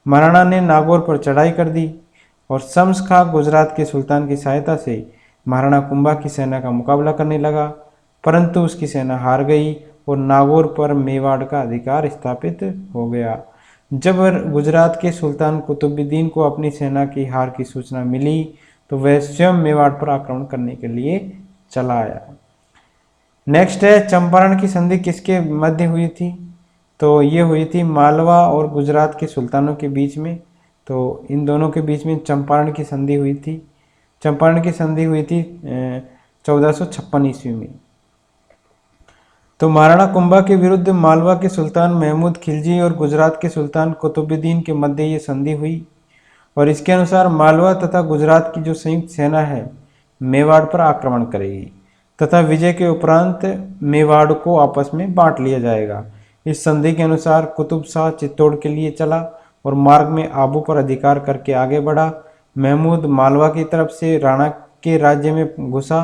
महाराणा ने नागौर पर चढ़ाई कर दी और शम्स खां गुजरात के सुल्तान की सहायता से महाराणा कुंभा की सेना का मुकाबला करने लगा, परंतु उसकी सेना हार गई और नागौर पर मेवाड़ का अधिकार स्थापित हो गया। जब गुजरात के सुल्तान कुतुबुद्दीन को अपनी सेना की हार की सूचना मिली तो वह स्वयं मेवाड़ पर आक्रमण करने के लिए चला आया। नेक्स्ट है, चंपारण की संधि किसके मध्य हुई थी? तो ये हुई थी मालवा और गुजरात के सुल्तानों के बीच में। तो इन दोनों के बीच में चंपारण की संधि हुई थी। चंपारण की संधि हुई थी 1456 ईस्वी में। तो महाराणा कुंभा के विरुद्ध मालवा के सुल्तान महमूद खिलजी और गुजरात के सुल्तान कुतुबुद्दीन के मध्य ये संधि हुई और इसके अनुसार मालवा तथा गुजरात की जो संयुक्त सेना है मेवाड़ पर आक्रमण करेगी तथा विजय के उपरांत मेवाड़ को आपस में बांट लिया जाएगा। इस संधि के अनुसार कुतुब शाह चित्तौड़ के लिए चला और मार्ग में आबू पर अधिकार करके आगे बढ़ा। महमूद मालवा की तरफ से राणा के राज्य में घुसा।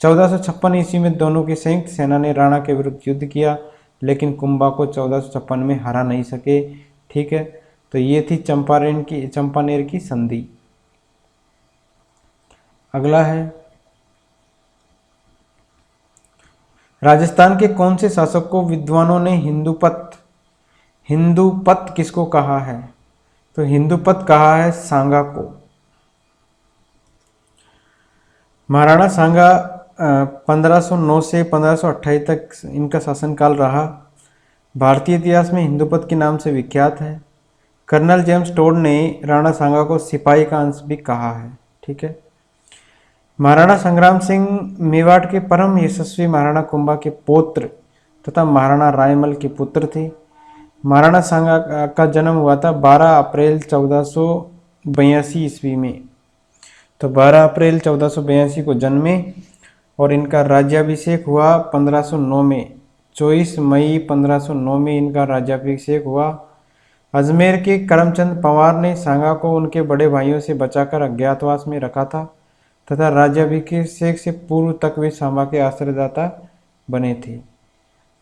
1456 ईस्वी में दोनों की संयुक्त सेना ने राणा के विरुद्ध युद्ध किया, लेकिन कुंभा को 1456 में हरा नहीं सके। ठीक है, तो ये थी चंपानेर की संधि। अगला है, राजस्थान के कौन से शासक को विद्वानों ने हिंदूपत किसको कहा है? तो हिंदूपत कहा है सांगा को। महाराणा सांगा 1509 से 1528 तक इनका शासनकाल रहा। भारतीय इतिहास में हिंदूपत के नाम से विख्यात है। कर्नल जेम्स टोड ने राणा सांगा को सिपाही का अंश भी कहा है। ठीक है, महाराणा संग्राम सिंह मेवाड़ के परम यशस्वी महाराणा कुंभा के पौत्र तथा महाराणा रायमल के पुत्र थे। महाराणा सांगा का जन्म हुआ था 12 अप्रैल 1482 ईस्वी में। तो 12 अप्रैल 1482 को जन्मे और इनका राज्याभिषेक हुआ 1509 में। 24 मई 1509 में इनका राज्याभिषेक हुआ। अजमेर के करमचंद पंवार ने सांगा को उनके बड़े भाइयों से बचाकर अज्ञातवास में रखा था तथा राज्याभिषेक से पूर्व तक वे सांबा के आश्रयदाता बने थे।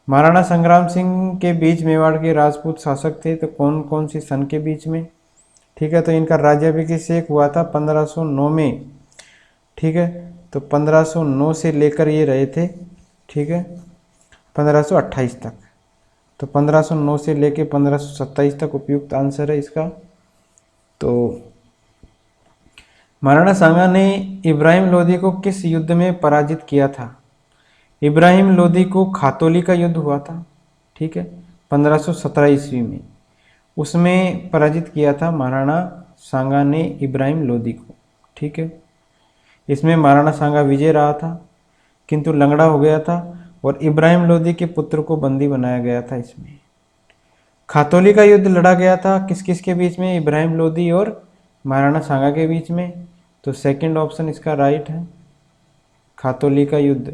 महाराणा संग्राम सिंह के बीच मेवाड़ के राजपूत शासक थे, तो कौन कौन सी सन के बीच में? ठीक है, तो इनका राज्याभिषेक हुआ था 1509 में। ठीक है, तो 1509 से लेकर ये रहे थे, ठीक है, 1528 तक। तो 1509 से लेकर 1527 तक उपयुक्त आंसर है इसका। तो महाराणा सांगा ने इब्राहिम लोदी को किस युद्ध में पराजित किया था? इब्राहिम लोदी को खातौली का युद्ध हुआ था। ठीक है, 1517 ईस्वी में उसमें पराजित किया था महाराणा सांगा ने इब्राहिम लोदी को। ठीक है, इसमें महाराणा सांगा विजय रहा था किंतु लंगड़ा हो गया था और इब्राहिम लोदी के पुत्र को बंदी बनाया गया था। इसमें खातौली का युद्ध लड़ा गया था किस किस के बीच में? इब्राहिम लोदी और महाराणा सांगा के बीच में। तो सेकंड ऑप्शन इसका राइट है, खातौली का युद्ध।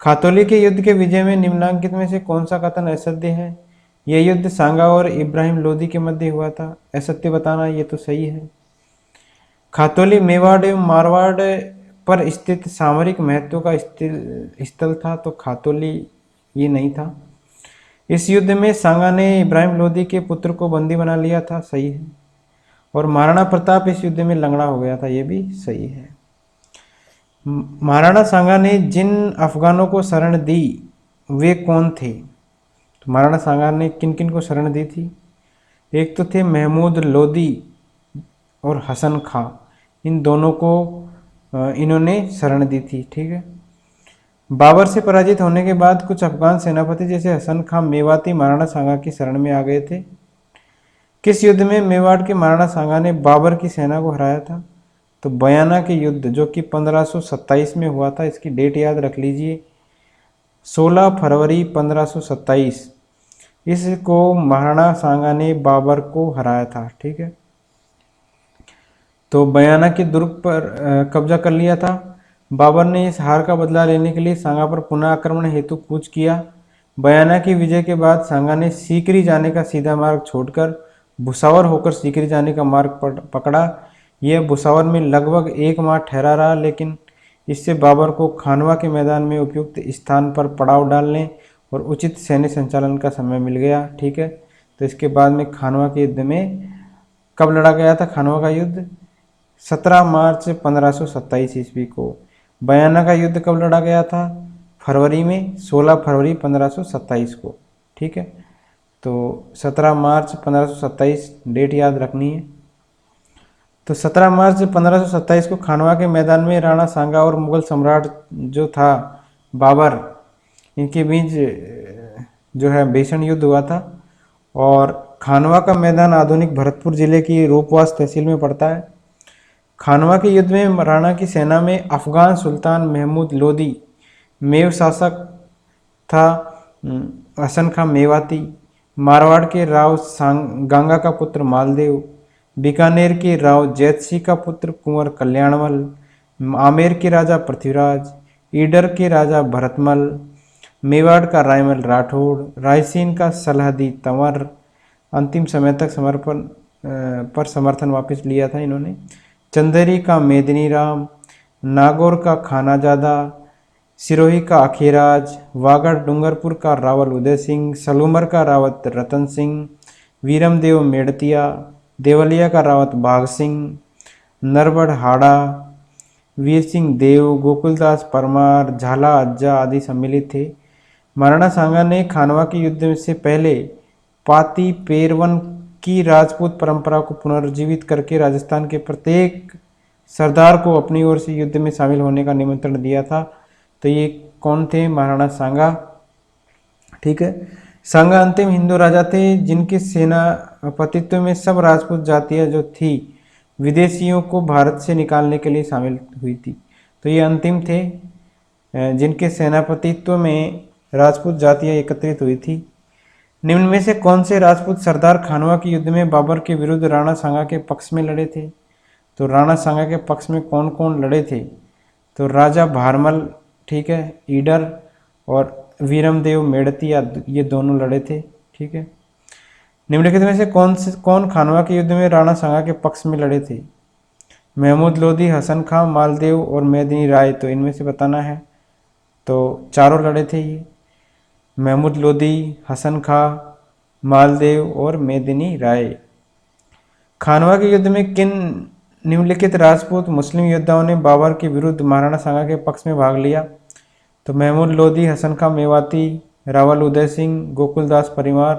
खातौली के युद्ध के विजय में निम्नांकित में से कौन सा कथन असत्य है? यह युद्ध सांगा और इब्राहिम लोदी के मध्य हुआ था। असत्य बताना, ये तो सही है। खातौली मेवाड़ एवं मारवाड़ पर स्थित सामरिक महत्व का स्थल था, तो खातौली ये नहीं था। इस युद्ध में सांगा ने इब्राहिम लोदी के पुत्र को बंदी बना लिया था, सही है। और महाराणा प्रताप इस युद्ध में लंगड़ा हो गया था, ये भी सही है। महाराणा सांगा ने जिन अफगानों को शरण दी वे कौन थे? तो महाराणा सांगा ने किन किन को शरण दी थी? एक तो थे महमूद लोदी और हसन खां, इन दोनों को इन्होंने शरण दी थी। ठीक है, बाबर से पराजित होने के बाद कुछ अफगान सेनापति जैसे हसन खां मेवाती महाराणा सांगा की शरण में आ गए थे। किस युद्ध में मेवाड़ के महाराणा सांगा ने बाबर की सेना को हराया था? तो बयाना के युद्ध, जो कि 1527 में हुआ था। इसकी डेट याद रख लीजिए, 16 फरवरी 1527 इसको महाराणा सांगा ने बाबर को हराया था। ठीक है, तो बयाना के दुर्ग पर कब्जा कर लिया था। बाबर ने इस हार का बदला लेने के लिए सांगा पर पुनः आक्रमण हेतु कूच किया। बयाना की विजय के बाद सांगा ने सीकरी जाने का सीधा मार्ग छोड़कर भुसावर होकर सीकरी जाने का मार्ग पकड़ा। यह भुसावर में लगभग 1 माह ठहरा रहा, लेकिन इससे बाबर को खानवा के मैदान में उपयुक्त स्थान पर पड़ाव डालने और उचित सैन्य संचालन का समय मिल गया। ठीक है, तो इसके बाद में खानवा के युद्ध में कब लड़ा गया था खानवा का युद्ध? 17 मार्च 1527 ईस्वी को। बयाना का युद्ध कब लड़ा गया था? फरवरी में, 16 फरवरी 1527 को। ठीक है, तो 17 मार्च 1527 डेट याद रखनी है। तो 17 मार्च 1527 को खानवा के मैदान में राणा सांगा और मुगल सम्राट जो था बाबर, इनके बीच जो है भीषण युद्ध हुआ था। और खानवा का मैदान आधुनिक भरतपुर जिले की रूपवास तहसील में पड़ता है। खानवा के युद्ध में राणा की सेना में अफगान सुल्तान महमूद लोदी, मेव शासक था हसन खां मेवाती, मारवाड़ के राव गंगा का पुत्र मालदेव, बीकानेर के राव जैत सिंह का पुत्र कुंवर कल्याणमल, आमेर के राजा पृथ्वीराज, ईडर के राजा भरतमल, मेवाड़ का रायमल राठौड़, रायसेन का सलहदी तंवर, अंतिम समय तक समर्थन वापस लिया था इन्होंने, चंदेरी का मेदिनी राम, नागौर का खानाजादा, सिरोही का अखीराज, वागड़ डूंगरपुर का रावल उदय सिंह, सलूमर का रावत रतन सिंह, वीरमदेव मेड़तिया, देवलिया का रावत बाघ सिंह, नरबड़ हाड़ा, वीर सिंह देव, गोकुलदास परमार, झाला अज्जा आदि सम्मिलित थे। महाराणा सांगा ने खानवा के युद्ध से पहले पाती पेरवन की राजपूत परंपरा को पुनर्जीवित करके राजस्थान के प्रत्येक सरदार को अपनी ओर से युद्ध में शामिल होने का निमंत्रण दिया था। तो ये कौन थे? महाराणा सांगा। ठीक है, सांगा अंतिम हिंदू राजा थे जिनके सेनापतित्व में सब राजपूत जातियां जो थी विदेशियों को भारत से निकालने के लिए शामिल हुई थी। तो ये अंतिम थे जिनके सेनापतित्व में राजपूत जातियां एकत्रित हुई थी। निम्न में से कौन से राजपूत सरदार खानवा के युद्ध में बाबर के विरुद्ध राणा सांगा के पक्ष में लड़े थे? तो राणा सांगा के पक्ष में कौन कौन लड़े थे? तो राजा भारमल, ठीक है, ईडर और वीरमदेव मेड़तिया, ये दोनों लड़े थे। ठीक है, निम्नलिखित में से कौन खानवा के युद्ध में राणा सांगा के पक्ष में लड़े थे? महमूद लोदी, हसन खां, मालदेव और मेदिनी राय। तो इनमें से बताना है। तो चारों लड़े थे ये, महमूद लोदी, हसन खां, मालदेव और मेदिनी राय। खानवा के युद्ध में किन निम्नलिखित राजपूत मुस्लिम योद्धाओं ने बाबर के विरुद्ध महाराणा सांगा के पक्ष में भाग लिया? तो महमूद लोदी, हसन खां मेवाती, रावल उदय सिंह, गोकुलदास परिवार।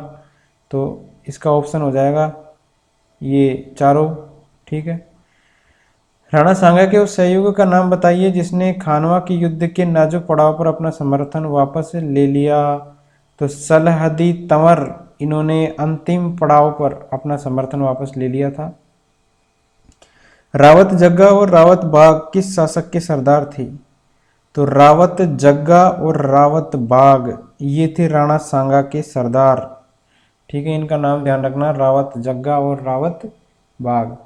तो इसका ऑप्शन हो जाएगा ये चारों। ठीक है, राणा सांगा के उस सहयोगी का नाम बताइए जिसने खानवा के युद्ध के नाजुक पड़ाव पर अपना समर्थन वापस ले लिया। तो सलहदी तंवर, इन्होंने अंतिम पड़ाव पर अपना समर्थन वापस ले लिया था। रावत जग्गा और रावत बाग किस शासक के सरदार थे? तो रावत जग्गा और रावत बाग ये थे राणा सांगा के सरदार। ठीक है, इनका नाम ध्यान रखना, रावत जग्गा और रावत बाग।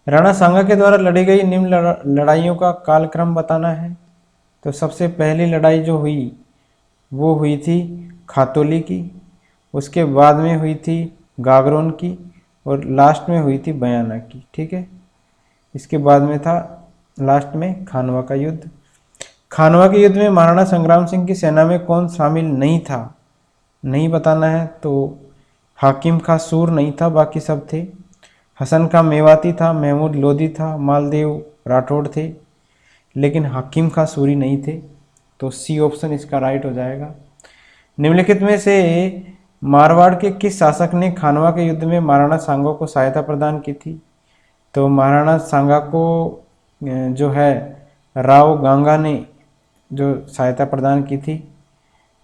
राणा सांगा के द्वारा लड़ी गई निम्न लड़ाइयों का कालक्रम बताना है। तो सबसे पहली लड़ाई जो हुई वो हुई थी खातोली की, उसके बाद में हुई थी गागरोन की और लास्ट में हुई थी बयाना की। ठीक है, इसके बाद में था लास्ट में खानवा का युद्ध। खानवा के युद्ध में महाराणा संग्राम सिंह की सेना में कौन शामिल नहीं था? नहीं बताना है। तो हाकिम खां सूर नहीं था, बाकी सब थे। हसन खां मेवाती था, महमूद लोदी था, मालदेव राठौड़ थे, लेकिन हाकिम खां सूरी नहीं थे। तो सी ऑप्शन इसका राइट हो जाएगा। निम्नलिखित में से मारवाड़ के किस शासक ने खानवा के युद्ध में महाराणा सांगा को सहायता प्रदान की थी? तो महाराणा सांगा को जो है राव गंगा ने जो सहायता प्रदान की थी।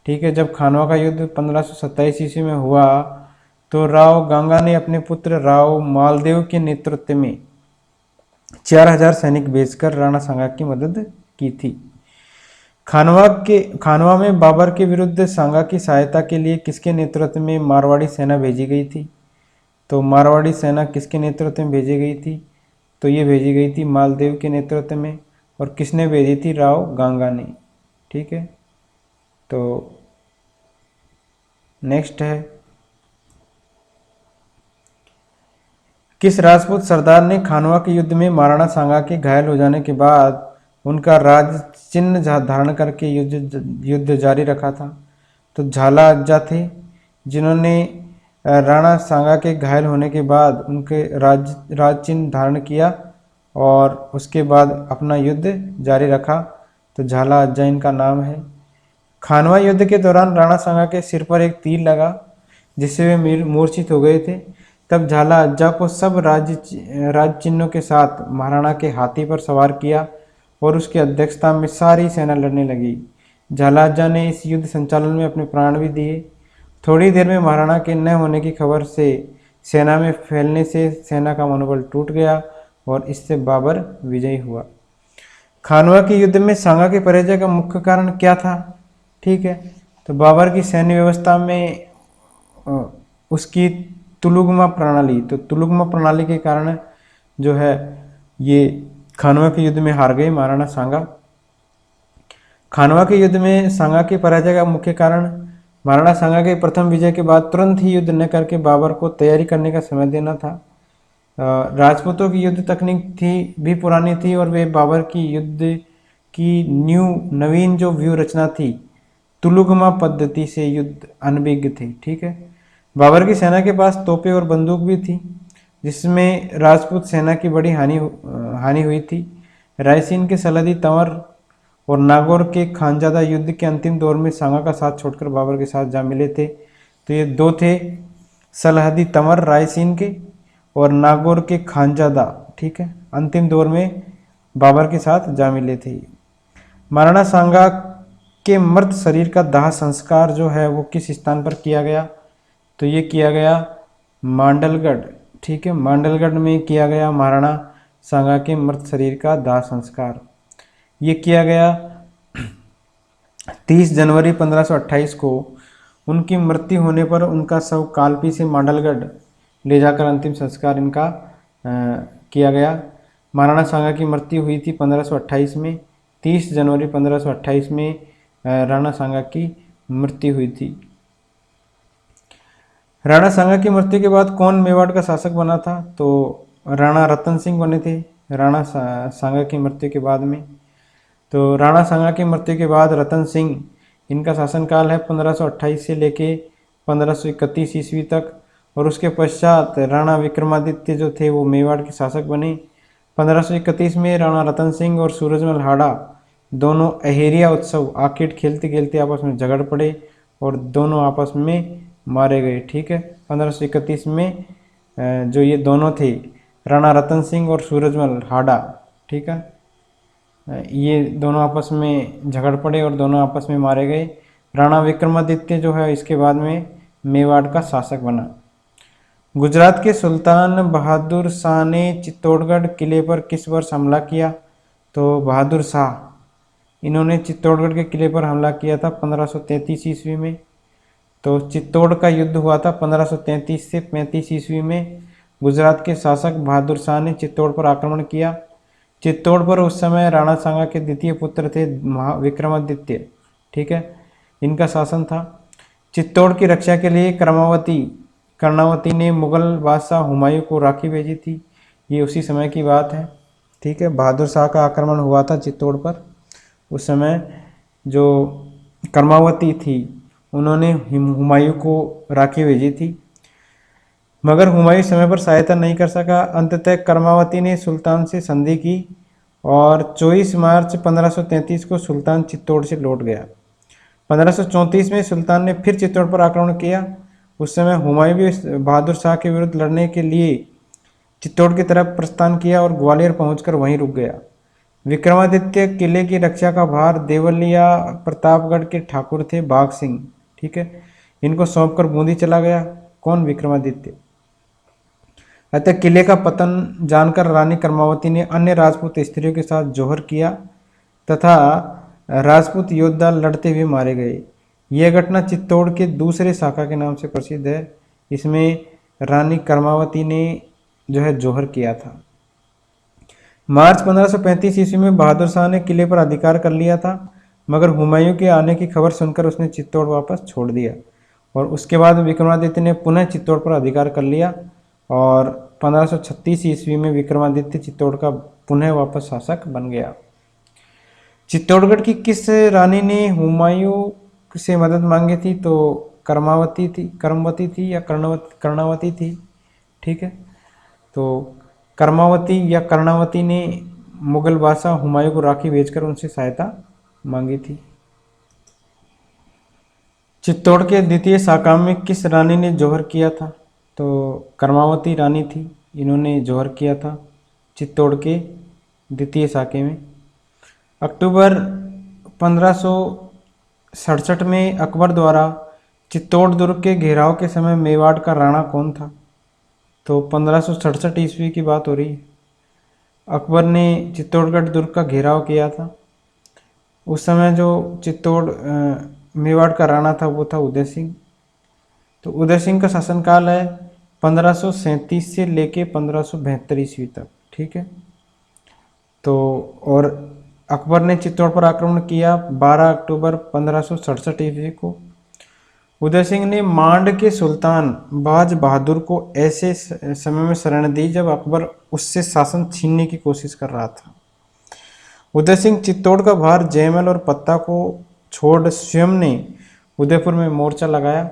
ठीक है, जब खानवा का युद्ध 1527 ईस्वी में हुआ तो राव गंगा ने अपने पुत्र राव मालदेव के नेतृत्व में 4000 सैनिक भेजकर राणा सांगा की मदद की थी। खानवा में बाबर के विरुद्ध सांगा की सहायता के लिए किसके नेतृत्व में मारवाड़ी सेना भेजी गई थी? तो मारवाड़ी सेना किसके नेतृत्व में भेजी गई थी? तो ये भेजी गई थी मालदेव के नेतृत्व में। और किसने भेजी थी? राव गांगा ने। ठीक है, तो नेक्स्ट है, किस राजपूत सरदार ने खानवा के युद्ध में महाराणा सांगा के घायल हो जाने के बाद उनका राज चिन्ह धारण करके युद्ध जारी रखा था? तो झाला अज्जा थे, जिन्होंने राणा सांगा के घायल होने के बाद उनके राज चिन्ह धारण किया और उसके बाद अपना युद्ध जारी रखा। तो झाला अज्जा इनका नाम है। खानवा युद्ध के दौरान राणा सांगा के सिर पर एक तीर लगा, जिससे वे मूर्छित हो गए थे। तब झाला अज्जा को सब राज चिन्हों के साथ महाराणा के हाथी पर सवार किया और उसकी अध्यक्षता में सारी सेना लड़ने लगी। झाला अज्जा ने इस युद्ध संचालन में अपने प्राण भी दिए। थोड़ी देर में महाराणा के न होने की खबर से सेना में फैलने से सेना का मनोबल टूट गया और इससे बाबर विजयी हुआ। खानवा के युद्ध में सांगा के पराजय का मुख्य कारण क्या था? ठीक है, तो बाबर की सैन्य व्यवस्था में उसकी तुलुगमा प्रणाली, तो तुलुगमा प्रणाली के कारण जो है ये खानवा के युद्ध में हार गए महाराणा सांगा। खानवा के युद्ध में सांगा के पराजय का मुख्य कारण महाराणा सांगा के प्रथम विजय के बाद तुरंत ही युद्ध न करके बाबर को तैयारी करने का समय देना था। राजपूतों की युद्ध तकनीक भी पुरानी थी और वे बाबर की युद्ध की नवीन जो व्यूह रचना थी, तुलुगमा पद्धति से युद्ध अनभिज्ञ थे। ठीक है, बाबर की सेना के पास तोपें और बंदूक भी थी, जिसमें राजपूत सेना की बड़ी हानि हुई थी। रायसीन के सलादी तंवर और नागौर के खानजादा युद्ध के अंतिम दौर में सांगा का साथ छोड़कर बाबर के साथ जा मिले थे। तो ये दो थे, सलादी तंवर रायसीन के और नागौर के खानजादा। ठीक है, अंतिम दौर में बाबर के साथ जा मिले थे। महाराणा सांगा के मृत शरीर का दाह संस्कार जो है वो किस स्थान पर किया गया? तो ये किया गया मांडलगढ़। ठीक है, मांडलगढ़ में किया गया महाराणा सांगा के मृत शरीर का दाह संस्कार। ये किया गया 30 जनवरी 1528 को। उनकी मृत्यु होने पर उनका शव कालपी से मांडलगढ़ ले जाकर अंतिम संस्कार इनका किया गया। महाराणा सांगा की मृत्यु हुई थी 1528 में। 30 जनवरी 1528 में राणा सांगा की मृत्यु हुई थी। राणा सांगा की मृत्यु के बाद कौन मेवाड़ का शासक बना था? तो राणा रतन सिंह बने थे राणा सांगा की मृत्यु के बाद में। तो राणा सांगा की मृत्यु के बाद रतन सिंह, इनका शासनकाल है 1528 से लेके 1531 ईस्वी तक। और उसके पश्चात राणा विक्रमादित्य जो थे वो मेवाड़ के शासक बने। 1531 में राणा रतन सिंह और सूरजमल हाड़ा दोनों अहेरिया उत्सव आखेट खेलते खेलते आपस में झगड़ पड़े और दोनों आपस में मारे गए। ठीक है, 1531 में जो ये दोनों थे राणा रतन सिंह और सूरजमल हाड़ा, ठीक है, ये दोनों आपस में झगड़ पड़े और दोनों आपस में मारे गए। राणा विक्रमादित्य जो है इसके बाद में मेवाड़ का शासक बना। गुजरात के सुल्तान बहादुर शाह ने चित्तौड़गढ़ किले पर किस वर्ष हमला किया? तो बहादुर शाह इन्होंने चित्तौड़गढ़ के किले पर हमला किया था 1533 ईस्वी में। तो चित्तौड़ का युद्ध हुआ था 1533 से 35 ईस्वी में। गुजरात के शासक बहादुर शाह ने चित्तौड़ पर आक्रमण किया। चित्तौड़ पर उस समय राणा सांगा के द्वितीय पुत्र थे विक्रमादित्य, ठीक है, इनका शासन था। चित्तौड़ की रक्षा के लिए कर्णावती ने मुगल बादशाह हुमायूं को राखी भेजी थी। ये उसी समय की बात है, ठीक है। बहादुर शाह का आक्रमण हुआ था चित्तौड़ पर। उस समय जो कर्मावती थी उन्होंने हुमायूं को राखी भेजी थी, मगर हुमायूं समय पर सहायता नहीं कर सका। अंततः कर्मावती ने सुल्तान से संधि की और 24 मार्च 1533 को सुल्तान चित्तौड़ से लौट गया। 1534 में सुल्तान ने फिर चित्तौड़ पर आक्रमण किया। उस समय हुमायूं भी बहादुर शाह के विरुद्ध लड़ने के लिए चित्तौड़ की तरफ प्रस्थान किया और ग्वालियर पहुंचकर वहीं रुक गया। विक्रमादित्य किले की रक्षा का भार देवलिया प्रतापगढ़ के ठाकुर थे बाघ सिंह, ठीक है, इनको सौंपकर बूंदी चला गया। कौन? विक्रमादित्य। अतः किले का पतन जानकर रानी कर्मावती ने अन्य राजपूत स्त्रियों के साथ जौहर किया तथा राजपूत योद्धा लड़ते हुए मारे गए। यह घटना चित्तौड़ के दूसरे शाखा के नाम से प्रसिद्ध है। इसमें रानी कर्मावती ने जो है जौहर किया था। मार्च 1535 ईस्वी में बहादुर शाह ने किले पर अधिकार कर लिया था, मगर हुमायूं के आने की खबर सुनकर उसने चित्तौड़ वापस छोड़ दिया और उसके बाद विक्रमादित्य ने पुनः चित्तौड़ पर अधिकार कर लिया और 1536 ईस्वी में विक्रमादित्य चित्तौड़ का पुनः वापस शासक बन गया। चित्तौड़गढ़ की किस रानी ने हुमायूं से मदद मांगी थी? तो कर्मवती थी या कर्णावती थी। ठीक है, तो कर्मावती या कर्णावती ने मुगल बादशाह हुमायूं को राखी भेजकर उनसे सहायता मांगी थी। चित्तौड़ के द्वितीय शाखा में किस रानी ने जौहर किया था? तो कर्मावती रानी थी, इन्होंने जौहर किया था चित्तौड़ के द्वितीय शाखे में। अक्टूबर 1567 में अकबर द्वारा चित्तौड़ दुर्ग के घेराव के समय मेवाड़ का राणा कौन था? तो 1567 ईस्वी की बात हो रही है। अकबर ने चित्तौड़गढ़ दुर्ग का घेराव किया था। उस समय जो मेवाड़ का राणा था वो था उदय सिंह। तो उदय सिंह का शासनकाल है 1537 से लेके 1572 ईस्वी तक। ठीक है, तो और अकबर ने चित्तौड़ पर आक्रमण किया 12 अक्टूबर 1567 ईस्वी को। उदय सिंह ने मांड के सुल्तान बाज बहादुर को ऐसे समय में शरण दी जब अकबर उससे शासन छीनने की कोशिश कर रहा था। उदय सिंह चित्तौड़ का भार जयमल और पत्ता को छोड़ स्वयं ने उदयपुर में मोर्चा लगाया।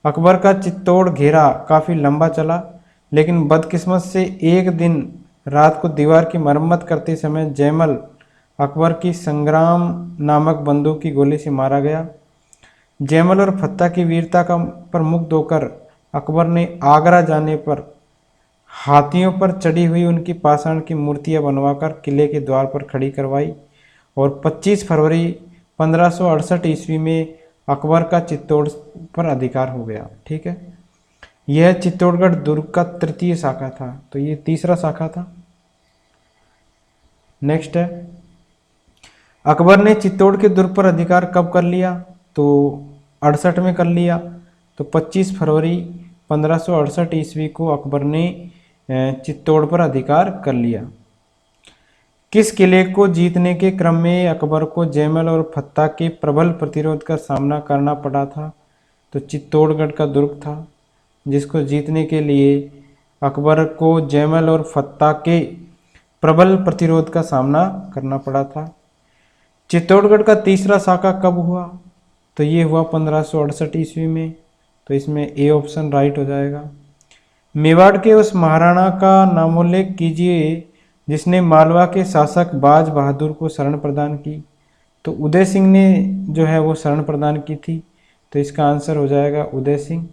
अकबर का चित्तौड़ घेरा काफ़ी लंबा चला, लेकिन बदकिस्मत से एक दिन रात को दीवार की मरम्मत करते समय जयमल अकबर की संग्राम नामक बंदूक की गोली से मारा गया। जयमल और फत्ता की वीरता का पर मुग्ध होकर अकबर ने आगरा जाने पर हाथियों पर चढ़ी हुई उनकी पाषाण की मूर्तियां बनवाकर किले के द्वार पर खड़ी करवाई और 25 फरवरी 1568 ईस्वी में अकबर का चित्तौड़ पर अधिकार हो गया। ठीक है, यह चित्तौड़गढ़ दुर्ग का तृतीय शाखा था, तो ये तीसरा शाखा था। नेक्स्ट है, अकबर ने चित्तौड़ के दुर्ग पर अधिकार कब कर लिया? तो 68 में कर लिया। तो 25 फरवरी 1568 ईस्वी को अकबर ने चित्तौड़ पर अधिकार कर लिया। किस किले को जीतने के क्रम में अकबर को जयमल और फत्ता के प्रबल प्रतिरोध का सामना करना पड़ा था? तो चित्तौड़गढ़ का दुर्ग था, जिसको जीतने के लिए अकबर को जयमल और फत्ता के प्रबल प्रतिरोध का सामना करना पड़ा था। चित्तौड़गढ़ का तीसरा शाखा कब हुआ? तो ये हुआ 1568 ईस्वी में। तो इसमें ए ऑप्शन राइट हो जाएगा। मेवाड़ के उस महाराणा का नामोल्लेख कीजिए जिसने मालवा के शासक बाज बहादुर को शरण प्रदान की। तो उदय सिंह ने जो है वो शरण प्रदान की थी, तो इसका आंसर हो जाएगा उदय सिंह।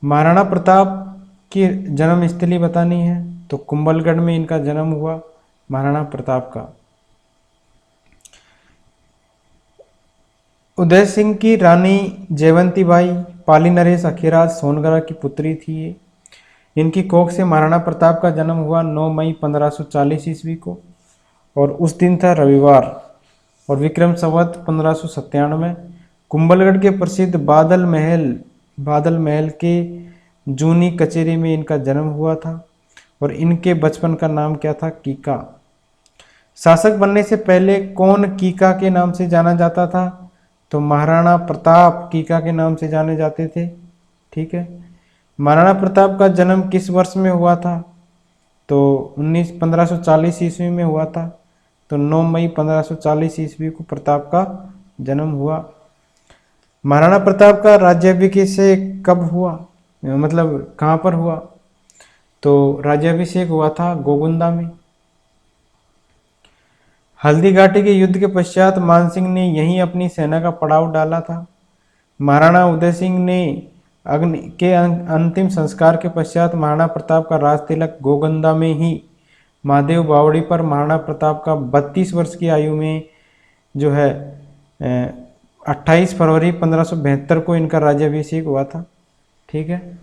महाराणा प्रताप की जन्म स्थली बतानी है, तो कुंभलगढ़ में इनका जन्म हुआ महाराणा प्रताप का। उदय सिंह की रानी जयवंती बाई पाली नरेश अखीराज सोनगढ़ की पुत्री थी। इनकी कोख से महाराणा प्रताप का जन्म हुआ 9 मई 1540 ईस्वी को और उस दिन था रविवार और विक्रम संवत 1597। कुंभलगढ़ के प्रसिद्ध बादल महल के जूनी कचेरी में इनका जन्म हुआ था और इनके बचपन का नाम क्या था? कीका। शासक बनने से पहले कौन कीका के नाम से जाना जाता था? तो महाराणा प्रताप कीका के नाम से जाने जाते थे। ठीक है, महाराणा प्रताप का जन्म किस वर्ष में हुआ था? तो 1540 ईस्वी में हुआ था। तो 9 मई 1540 ईस्वी को प्रताप का जन्म हुआ। महाराणा प्रताप का राज्याभिषेक कब हुआ, मतलब कहाँ पर हुआ? तो राज्याभिषेक हुआ था गोगुंदा में। हल्दी घाटी के युद्ध के पश्चात मानसिंह ने यहीं अपनी सेना का पड़ाव डाला था। महाराणा उदय सिंह ने अग्नि के अंतिम संस्कार के पश्चात महाराणा प्रताप का राज तिलक गोगंदा में ही महादेव बावड़ी पर महाराणा प्रताप का 32 वर्ष की आयु में जो है 28 फरवरी 1572 को इनका राज्याभिषेक हुआ था। ठीक है,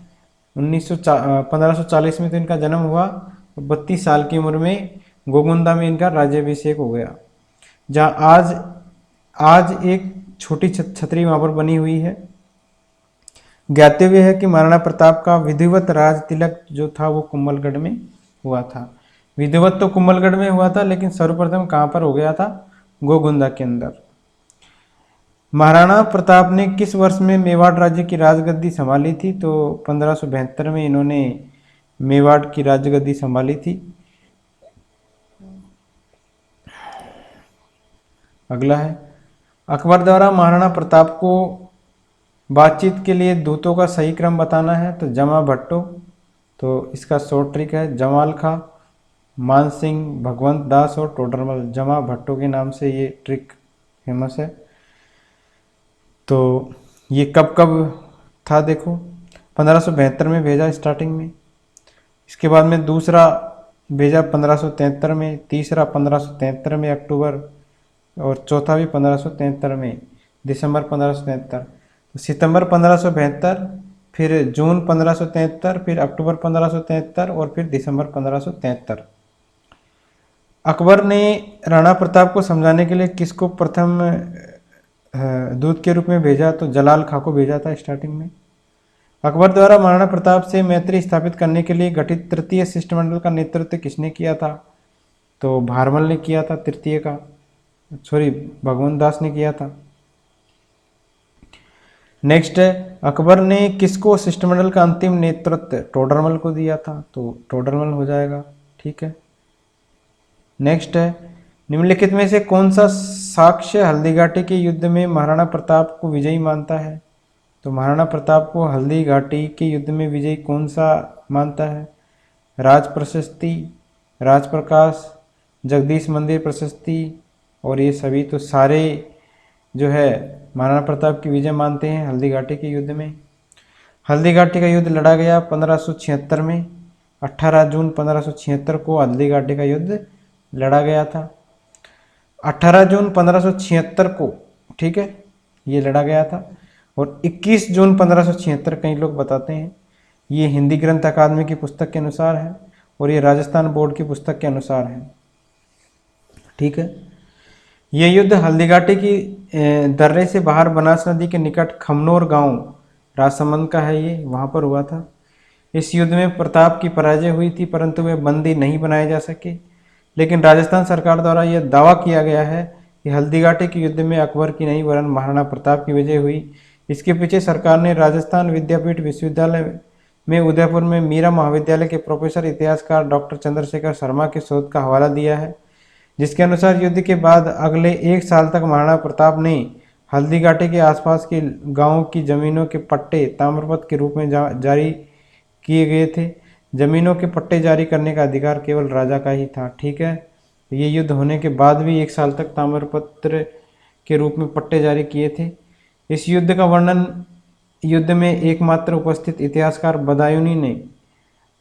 1540 में तो इनका जन्म हुआ, 32 साल की उम्र में गोगुंदा में इनका राज्याभिषेक हो गया, जहाँ आज आज एक छोटी छतरी वहां पर बनी हुई है। ज्ञातव्य है कि महाराणा प्रताप का विधिवत राज तिलक जो था वो कुंभलगढ़ में हुआ था। विधिवत तो कुंभलगढ़ में हुआ था, लेकिन सर्वप्रथम कहाँ पर हो गया था? गोगुंदा के अंदर। महाराणा प्रताप ने किस वर्ष में मेवाड़ राज्य की राजगद्दी संभाली थी? तो 1572 में इन्होंने मेवाड़ की राजगद्दी संभाली थी। अगला है, अकबर द्वारा महाराणा प्रताप को बातचीत के लिए दूतों का सही क्रम बताना है। तो जमा भट्टो, तो इसका शॉर्ट ट्रिक है जमाल खां, मान सिंह, भगवंत दास और टोडरमल। जमा भट्टो के नाम से ये ट्रिक फेमस है। तो ये कब कब था देखो, 1572 में भेजा स्टार्टिंग में, इसके बाद में दूसरा भेजा 1573 में, तीसरा 1573 में अक्टूबर, और चौथा भी 1573 में दिसंबर 1573। तो सितंबर 1572, फिर जून 1573, फिर अक्टूबर 1573 और फिर दिसंबर 1573। अकबर ने राणा प्रताप को समझाने के लिए किसको प्रथम दूत के रूप में भेजा? तो जलाल खां को भेजा था स्टार्टिंग में। अकबर द्वारा महाराणा प्रताप से मैत्री स्थापित करने के लिए गठित तृतीय शिष्टमंडल का नेतृत्व किसने किया था? तो भारमल ने किया था, तृतीय का, सॉरी भगवंत दास ने किया था। नेक्स्ट है, अकबर ने किसको शिष्टमंडल का अंतिम नेतृत्व? टोडरमल को दिया था, तो टोडरमल हो जाएगा। ठीक है। नेक्स्ट है, निम्नलिखित में से कौन सा साक्ष्य हल्दीघाटी के युद्ध में महाराणा प्रताप को विजयी मानता है? तो महाराणा प्रताप को हल्दी घाटी के युद्ध में विजयी कौन सा मानता है? राज प्रशस्ति, राज प्रकाश, जगदीश मंदिर प्रशस्ति, और ये सभी तो सारे जो है महाराणा प्रताप की विजय मानते हैं हल्दी घाटी के युद्ध में। हल्दी घाटी का युद्ध लड़ा गया 1576 में। 18 जून 1576 को हल्दी घाटी का युद्ध लड़ा गया था। 18 जून 1576 को, ठीक है, ये लड़ा गया था। और 21 जून 1576 कई लोग बताते हैं, ये हिंदी ग्रंथ अकादमी की पुस्तक के अनुसार है और ये राजस्थान बोर्ड की पुस्तक के अनुसार है। ठीक है। ये युद्ध हल्दीघाटी की दर्रे से बाहर बनास नदी के निकट खमनोर गांव राजसमंद का है, ये वहाँ पर हुआ था। इस युद्ध में प्रताप की पराजय हुई थी, परंतु वे बंदी नहीं बनाए जा सके। लेकिन राजस्थान सरकार द्वारा यह दावा किया गया है कि हल्दीघाटी के युद्ध में अकबर की नहीं वरन महाराणा प्रताप की विजय हुई। इसके पीछे सरकार ने राजस्थान विद्यापीठ विश्वविद्यालय में उदयपुर में मीरा महाविद्यालय के प्रोफेसर इतिहासकार डॉक्टर चंद्रशेखर शर्मा के शोध का हवाला दिया है, जिसके अनुसार युद्ध के बाद अगले 1 साल तक महाराणा प्रताप ने हल्दीघाटी के आसपास के गांवों की जमीनों के पट्टे ताम्रपत्र के रूप में जारी किए गए थे। जमीनों के पट्टे जारी करने का अधिकार केवल राजा का ही था। ठीक है। ये युद्ध होने के बाद भी 1 साल तक ताम्रपत्र के रूप में पट्टे जारी किए थे। इस युद्ध का वर्णन युद्ध में एकमात्र उपस्थित इतिहासकार बदायूनी ने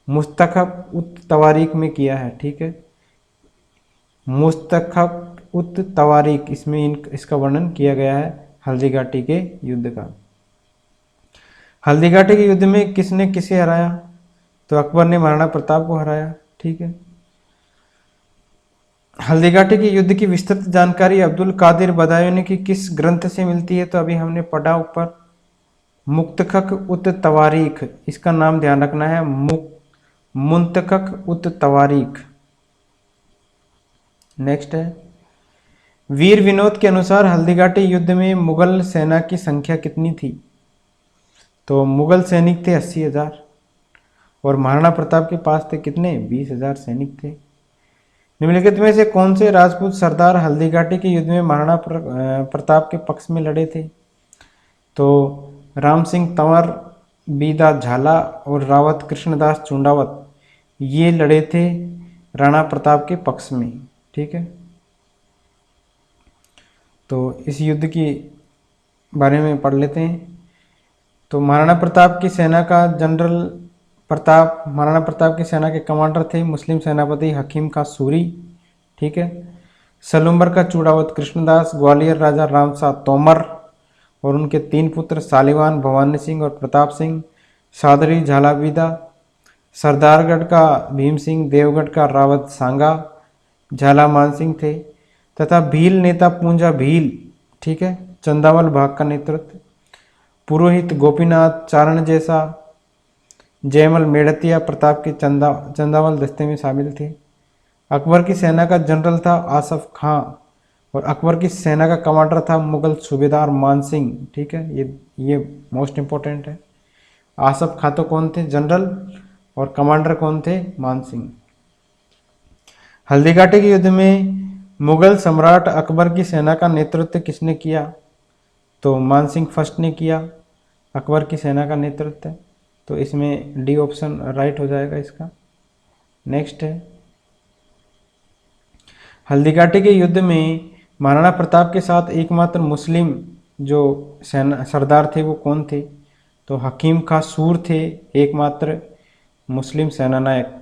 मुस्तखफ उत तवारीख में किया है। ठीक है, मुस्तखफ उत तवारीख, इसमें इसका वर्णन किया गया है हल्दीघाटी के युद्ध का। हल्दीघाटी के युद्ध में किसने किसे हराया? तो अकबर ने महाराणा प्रताप को हराया। ठीक है। हल्दीघाटी के युद्ध की विस्तृत जानकारी अब्दुल कादिर बदायूनी की किस ग्रंथ से मिलती है? तो अभी हमने पढ़ा ऊपर, मुक्तखक उत तवारीख, इसका नाम ध्यान रखना है, मुंतखक उत तवारीख। नेक्स्ट है, वीर विनोद के अनुसार हल्दीघाटी युद्ध में मुगल सेना की संख्या कितनी थी? तो मुगल सैनिक थे 80,000 और महाराणा प्रताप के पास थे कितने? 20,000 सैनिक थे। निम्नलिखित में से कौन से राजपूत सरदार हल्दीघाटी के युद्ध में महाराणा प्रताप के पक्ष में लड़े थे? तो राम सिंह तंवर, बीदा झाला और रावत कृष्णदास चुंडावत, ये लड़े थे राणा प्रताप के पक्ष में। ठीक है। तो इस युद्ध के बारे में पढ़ लेते हैं। तो महाराणा प्रताप की सेना का जनरल प्रताप, महाराणा प्रताप की सेना के कमांडर थे मुस्लिम सेनापति हकीम खां सूरी। ठीक है। सलूम्बर का चूड़ावत कृष्णदास, ग्वालियर राजा रामशाह तोमर और उनके 3 पुत्र सालिवान, भवानी सिंह और प्रताप सिंह, सादरी झालाबीदा, सरदारगढ़ का भीम सिंह, देवगढ़ का रावत सांगा, झाला मान सिंह थे, तथा भील नेता पूंजा भील, ठीक है, चंदावल भाग का नेतृत्व। पुरोहित गोपीनाथ चारण जैसा, जयमल मेड़तिया प्रताप के चंदावल दस्ते में शामिल थे। अकबर की सेना का जनरल था आसफ खां, और अकबर की सेना का कमांडर था मुगल सूबेदार मान सिंह। ठीक है, ये मोस्ट इंपॉर्टेंट है। आसफ खां तो कौन थे? जनरल। और कमांडर कौन थे? मान सिंह। हल्दीघाटी के युद्ध में मुगल सम्राट अकबर की सेना का नेतृत्व किसने किया? तो मान सिंह फर्स्ट ने किया अकबर की सेना का नेतृत्व। तो इसमें डी ऑप्शन राइट हो जाएगा इसका। नेक्स्ट है, हल्दीघाटी के युद्ध में महाराणा प्रताप के साथ एकमात्र मुस्लिम जो सेना सरदार थे वो कौन थे? तो हकीम खां सूर थे एकमात्र मुस्लिम सेनानायक।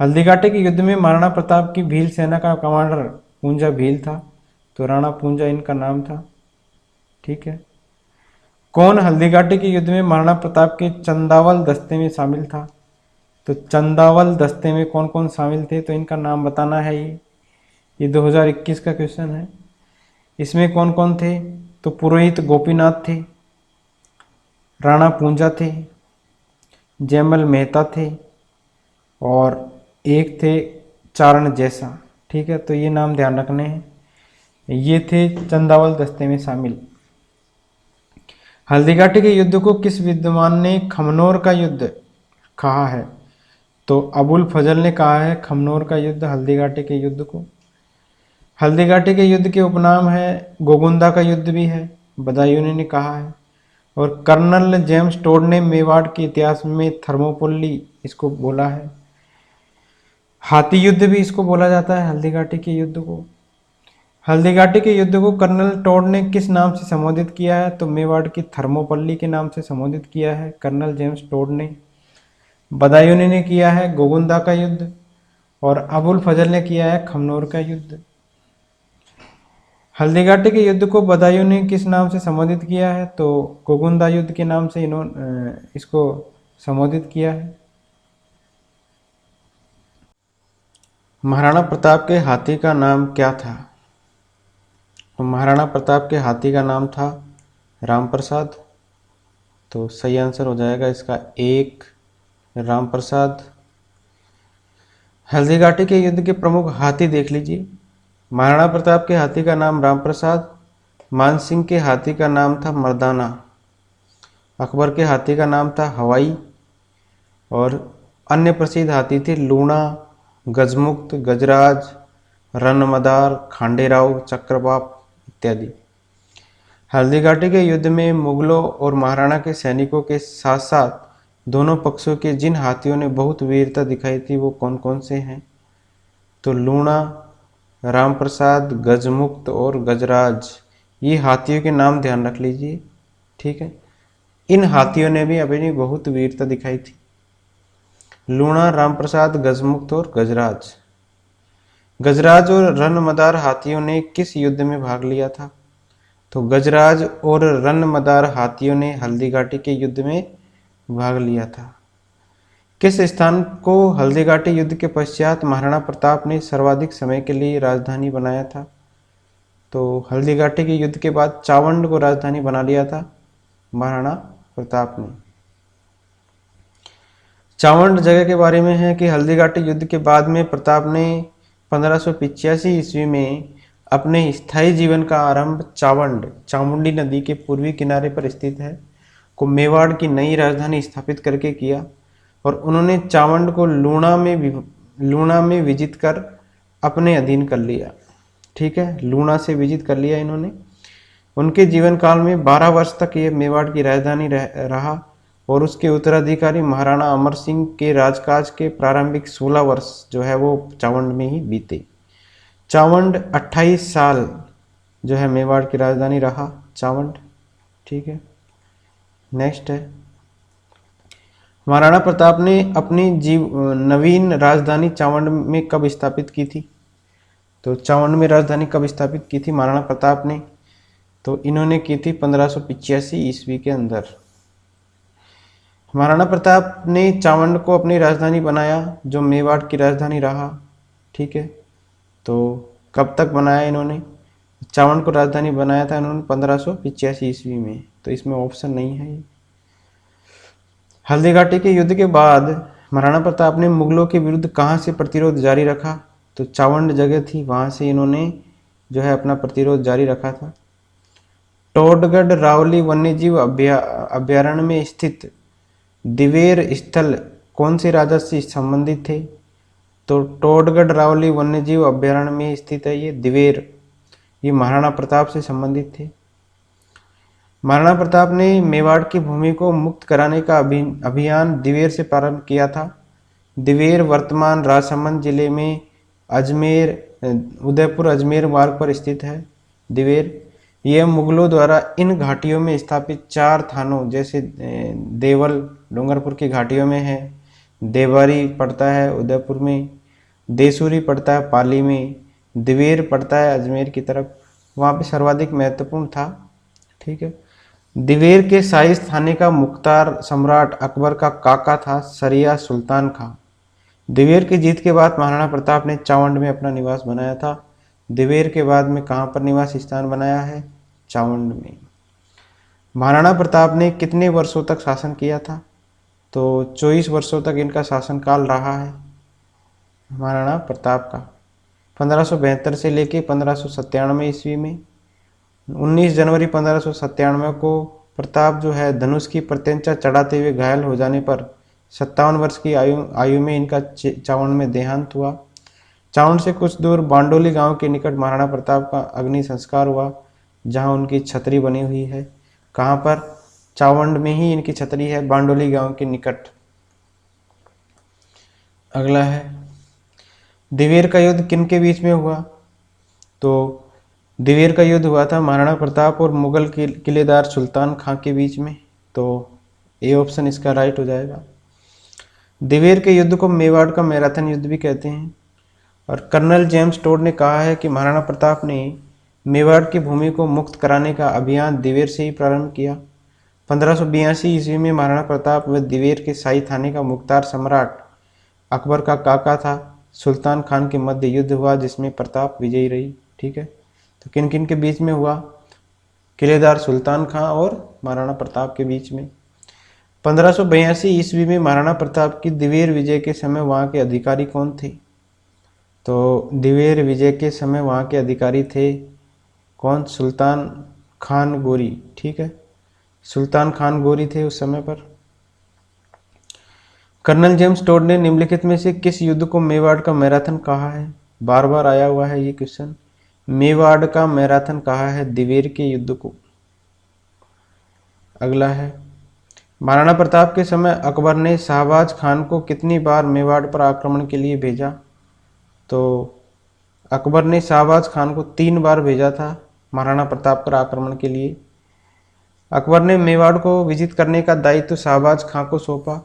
हल्दीघाटी के युद्ध में महाराणा प्रताप की भील सेना का कमांडर पूंजा भील था, तो राणा पूंजा इनका नाम था। ठीक है, कौन हल्दीघाटी के युद्ध में महाराणा प्रताप के चंदावल दस्ते में शामिल था? तो चंदावल दस्ते में कौन कौन शामिल थे? तो इनका नाम बताना है। ये 2021 का क्वेश्चन है। इसमें कौन कौन थे? तो पुरोहित गोपीनाथ थे, राणा पूंजा थे, जयमल मेहता थे, और एक थे चारण जैसा। ठीक है, तो ये नाम ध्यान रखने हैं। ये थे चंदावल दस्ते में शामिल। हल्दीघाटी के युद्ध को किस विद्वान ने खमनोर का युद्ध कहा है? तो अबुल फजल ने कहा है खमनोर का युद्ध हल्दीघाटी के युद्ध को। हल्दीघाटी के युद्ध के उपनाम है गोगुंदा का युद्ध भी है, बदायूं ने कहा है। और कर्नल जेम्स टोड ने मेवाड़ के इतिहास में थर्मोपल्ली इसको बोला है। हाथी युद्ध भी इसको बोला जाता है हल्दीघाटी के युद्ध को। हल्दीघाटी के युद्ध को कर्नल टोड ने किस नाम से संबोधित किया है? तो मेवाड़ की थर्मोपल्ली के नाम से संबोधित किया है कर्नल जेम्स टोड ने। बदायूं ने किया है गोगुंदा का युद्ध, और अबुल फजल ने किया है खमनोर का युद्ध। हल्दीघाटी के युद्ध को बदायूं ने किस नाम से संबोधित किया है? तो गोगुंदा युद्ध के नाम से इन्होंने इसको संबोधित किया है। महाराणा प्रताप के हाथी का नाम क्या था? तो महाराणा प्रताप के हाथी का नाम था राम प्रसाद। तो सही आंसर हो जाएगा इसका एक, राम प्रसाद। हल्दीघाटी के युद्ध के प्रमुख हाथी देख लीजिए। महाराणा प्रताप के हाथी का नाम राम प्रसाद, मान सिंह के हाथी का नाम था मर्दाना, अकबर के हाथी का नाम था हवाई, और अन्य प्रसिद्ध हाथी थे लूणा, गजमुक्त, गजराज, रनमदार, खांडेराव, चक्रबाप इत्यादि। हल्दीघाटी के युद्ध में मुगलों और महाराणा के सैनिकों के साथ साथ दोनों पक्षों के जिन हाथियों ने बहुत वीरता दिखाई थी वो कौन कौन से हैं? तो लूणा, राम प्रसाद, गजमुक्त और गजराज, ये हाथियों के नाम ध्यान रख लीजिए। ठीक है, इन हाथियों ने भी अपनी बहुत वीरता दिखाई थी। लूणा, राम प्रसाद, गजमुक्त और गजराज। गजराज और रनमदार हाथियों ने किस युद्ध में भाग लिया था? तो गजराज और रनमदार हाथियों ने हल्दीघाटी के युद्ध में भाग लिया था। किस स्थान को हल्दीघाटी युद्ध के पश्चात महाराणा प्रताप ने सर्वाधिक समय के लिए राजधानी बनाया था? तो हल्दीघाटी के युद्ध के बाद चावंड को राजधानी बना लिया था महाराणा प्रताप ने। चावंड जगह के बारे में है कि हल्दीघाटी युद्ध के बाद में प्रताप ने 1585 ईस्वी में अपने स्थायी जीवन का आरंभ चावंड, चामुंडी नदी के पूर्वी किनारे पर स्थित है, को मेवाड़ की नई राजधानी स्थापित करके किया। और उन्होंने चावंड को लूणा में विजित कर अपने अधीन कर लिया। ठीक है, लूणा से विजित कर लिया इन्होंने। उनके जीवन काल में 12 वर्ष तक ये मेवाड़ की राजधानी रहा, और उसके उत्तराधिकारी महाराणा अमर सिंह के राजकाज के प्रारंभिक 16 वर्ष जो है वो चावंड में ही बीते। चावंड 28 साल जो है मेवाड़ की राजधानी रहा चावंड। ठीक है, नेक्स्ट है, महाराणा प्रताप ने अपनी नवीन राजधानी चावंड में कब स्थापित की थी? तो चावंड में राजधानी कब स्थापित की थी महाराणा प्रताप ने? तो इन्होंने की थी 1585 ईस्वी के अंदर। महाराणा प्रताप ने चावंड को अपनी राजधानी बनाया जो मेवाड़ की राजधानी रहा। ठीक है, तो कब तक बनाया इन्होंने? चावंड को राजधानी बनाया था इन्होंने 1585 ईस्वी में, तो इसमें ऑप्शन नहीं है ये। हल्दीघाटी के युद्ध के बाद महाराणा प्रताप ने मुगलों के विरुद्ध कहाँ से प्रतिरोध जारी रखा? तो चावंड जगह थी, वहां से इन्होंने जो है अपना प्रतिरोध जारी रखा था। टोडगढ़ रावली वन्यजीव अभ्यारण्य में स्थित दिवेर स्थल कौन से राजा से संबंधित थे? तो टोडगढ़ रावली वन्यजीव अभ्यारण्य में स्थित है ये दिवेर, ये महाराणा प्रताप से संबंधित थे। महाराणा प्रताप ने मेवाड़ की भूमि को मुक्त कराने का अभियान दिवेर से प्रारंभ किया था। दिवेर वर्तमान राजसमंद जिले में अजमेर उदयपुर अजमेर मार्ग पर स्थित है। दिवेर यह मुगलों द्वारा इन घाटियों में स्थापित 4 थानों जैसे देवल डूंगरपुर की घाटियों में है, देवारी पड़ता है उदयपुर में, देसूरी पड़ता है पाली में, दिवेर पड़ता है अजमेर की तरफ, वहाँ पे सर्वाधिक महत्वपूर्ण था। ठीक है। दिवेर के शाही थाने का मुख्तार सम्राट अकबर का काका था सरिया सुल्तान खां। दिवेर की जीत के बाद महाराणा प्रताप ने चावंड में अपना निवास बनाया था। दिवेर के बाद में कहाँ पर निवास स्थान बनाया है? चावंड में। महाराणा प्रताप ने कितने वर्षों तक शासन किया था? तो 24 वर्षों तक इनका शासनकाल रहा है महाराणा प्रताप का, 1572 से लेके 1597 ईस्वी में। 19 जनवरी 1597 को प्रताप जो है धनुष की प्रत्यंचा चढ़ाते हुए घायल हो जाने पर 57 वर्ष की आयु में इनका चावंड में देहांत हुआ। चावंड से कुछ दूर बांडोली गांव के निकट महाराणा प्रताप का अग्नि संस्कार हुआ, जहां उनकी छतरी बनी हुई है। कहां पर? चावंड में ही इनकी छतरी है, बांडोली गांव के निकट। अगला है, दिवेर का युद्ध किन के बीच में हुआ? तो दिवेर का युद्ध हुआ था महाराणा प्रताप और मुगल किलेदार सुल्तान खां के बीच में, तो ए ऑप्शन इसका राइट हो जाएगा। दिवेर के युद्ध को मेवाड़ का मैराथन युद्ध भी कहते हैं। और कर्नल जेम्स टोड ने कहा है कि महाराणा प्रताप ने मेवाड़ की भूमि को मुक्त कराने का अभियान दिवेर से ही प्रारंभ किया। 1582 ईस्वी में महाराणा प्रताप व दिवेर के शाही थाने का मुख्तार सम्राट अकबर का काका था सुल्तान खान के मध्य युद्ध हुआ, जिसमें प्रताप विजयी रही। ठीक है, तो किन किन के बीच में हुआ? किलेदार सुल्तान खां और महाराणा प्रताप के बीच में। 1582 ईस्वी में महाराणा प्रताप की दिवेर विजय के समय वहां के अधिकारी कौन थे? तो दिवेर विजय के समय वहां के अधिकारी थे कौन? सुल्तान खान गोरी। ठीक है, सुल्तान खान गोरी थे उस समय पर। कर्नल जेम्स टोड ने निम्नलिखित में से किस युद्ध को मेवाड़ का मैराथन कहा है? बार बार आया हुआ है ये क्वेश्चन। मेवाड़ का मैराथन कहा है दिवेर के युद्ध को। अगला है, महाराणा प्रताप के समय अकबर ने शाहबाज खान को कितनी बार मेवाड़ पर आक्रमण के लिए भेजा? तो अकबर ने शाहबाज खान को 3 बार भेजा था महाराणा प्रताप पर आक्रमण के लिए। अकबर ने मेवाड़ को विजित करने का दायित्व शाहबाज खां को सौंपा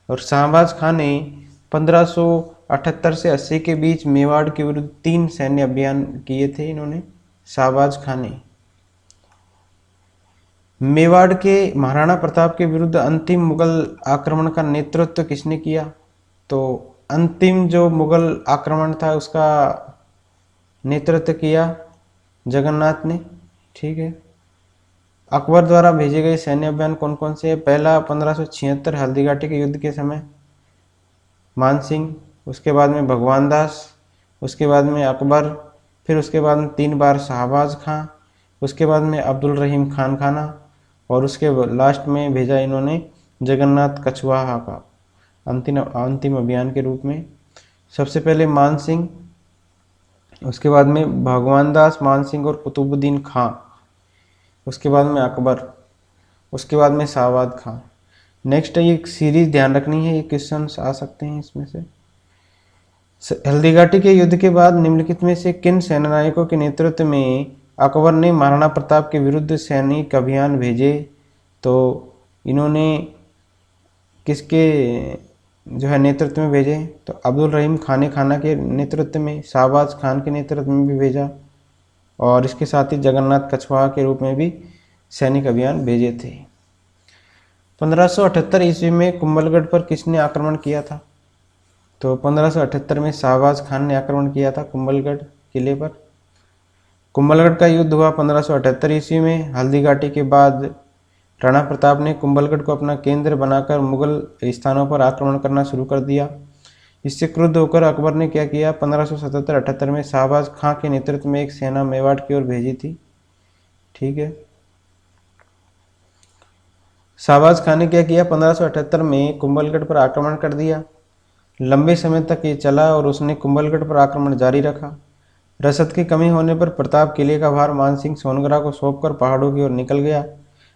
और शाहबाज खां ने 1578 से 80 के बीच मेवाड़ के विरुद्ध 3 सैन्य अभियान किए थे इन्होंने, शाहबाज खां ने। मेवाड़ के महाराणा प्रताप के विरुद्ध अंतिम मुगल आक्रमण का नेतृत्व किसने किया? तो अंतिम जो मुगल आक्रमण था उसका नेतृत्व किया जगन्नाथ ने। ठीक है, अकबर द्वारा भेजे गए सैन्य अभियान कौन कौन से हैं? पहला 1576 हल्दीघाटी के युद्ध के समय मानसिंह, उसके बाद में भगवान दास, उसके बाद में अकबर, फिर उसके बाद में 3 बार शाहबाज खां, उसके बाद में अब्दुल रहीम खान खाना, और उसके लास्ट में भेजा इन्होंने जगन्नाथ कछवाहा का अंतिम अभियान के रूप में। सबसे पहले मानसिंह, उसके बाद में भगवान दास, मानसिंह और कुतुबुद्दीन खां, उसके बाद में अकबर, उसके बाद में शाहबाज खां। नेक्स्ट है, ये सीरीज ध्यान रखनी है, ये क्वेश्चन आ सकते हैं इसमें से। हल्दीघाटी के युद्ध के बाद निम्नलिखित में से किन सेनानायकों के नेतृत्व में अकबर ने महाराणा प्रताप के विरुद्ध सैनिक अभियान भेजे? तो इन्होंने किसके जो है नेतृत्व में भेजे? तो अब्दुल रहीम खाना के नेतृत्व में, शाहबाज खान के नेतृत्व में भी भेजा, और इसके साथ ही जगन्नाथ कछवाहा के रूप में भी सैनिक अभियान भेजे थे। 1578 ईस्वी में कुंभलगढ़ पर किसने आक्रमण किया था? तो 1578 में शाहबाज खान ने आक्रमण किया था कुंभलगढ़ किले पर। कुंभलगढ़ का युद्ध हुआ 1578 ईस्वी में। हल्दी घाटी के बाद राणा प्रताप ने कुंभलगढ़ को अपना केंद्र बनाकर मुगल स्थानों पर आक्रमण करना शुरू कर दिया। इससे क्रुद्ध होकर अकबर ने क्या किया, 1577-78 में शाहबाज खां के नेतृत्व में एक सेना मेवाड़ की ओर भेजी थी। ठीक है, शाहबाज खां ने क्या किया, 1578 में कुंभलगढ़ पर आक्रमण कर दिया। लंबे समय तक ये चला और उसने कुंभलगढ़ पर आक्रमण जारी रखा। रसद की कमी होने पर प्रताप किले का भार मानसिंह सोनगरा को सौंपकर पहाड़ों की ओर निकल गया।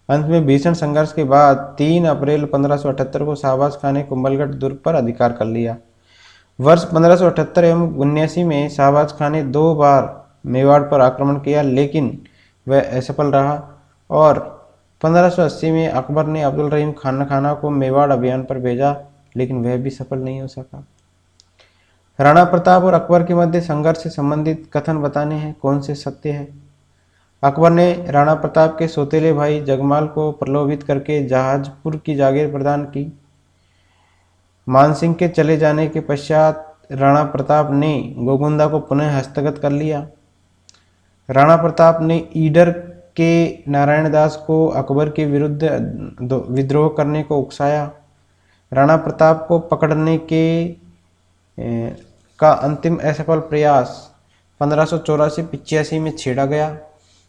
अंत में भीषण संघर्ष के बाद 3 अप्रैल 1578 को शाहबाज खां ने कुंभलगढ़ दुर्ग पर अधिकार कर लिया। वर्ष 1578 एवं 79 में शाहबाज खां ने 2 बार मेवाड़ पर आक्रमण किया, लेकिन वह असफल रहा और 1580 में अकबर ने अब्दुल रहीम खाना को मेवाड़ अभियान पर भेजा, लेकिन वह भी सफल नहीं हो सका। राणा प्रताप और अकबर के मध्य संघर्ष से संबंधित कथन बताने हैं, कौन से सत्य है। अकबर ने राणा प्रताप के सौतेले भाई जगमाल को प्रलोभित करके जहाजपुर की जागीर प्रदान की। मानसिंह के चले जाने के पश्चात राणा प्रताप ने गोगुंदा को पुनः हस्तगत कर लिया। राणा प्रताप ने ईडर के नारायण दास को अकबर के विरुद्ध विद्रोह करने को उकसाया। राणा प्रताप को पकड़ने का अंतिम असफल प्रयास 1584-85 में छेड़ा गया,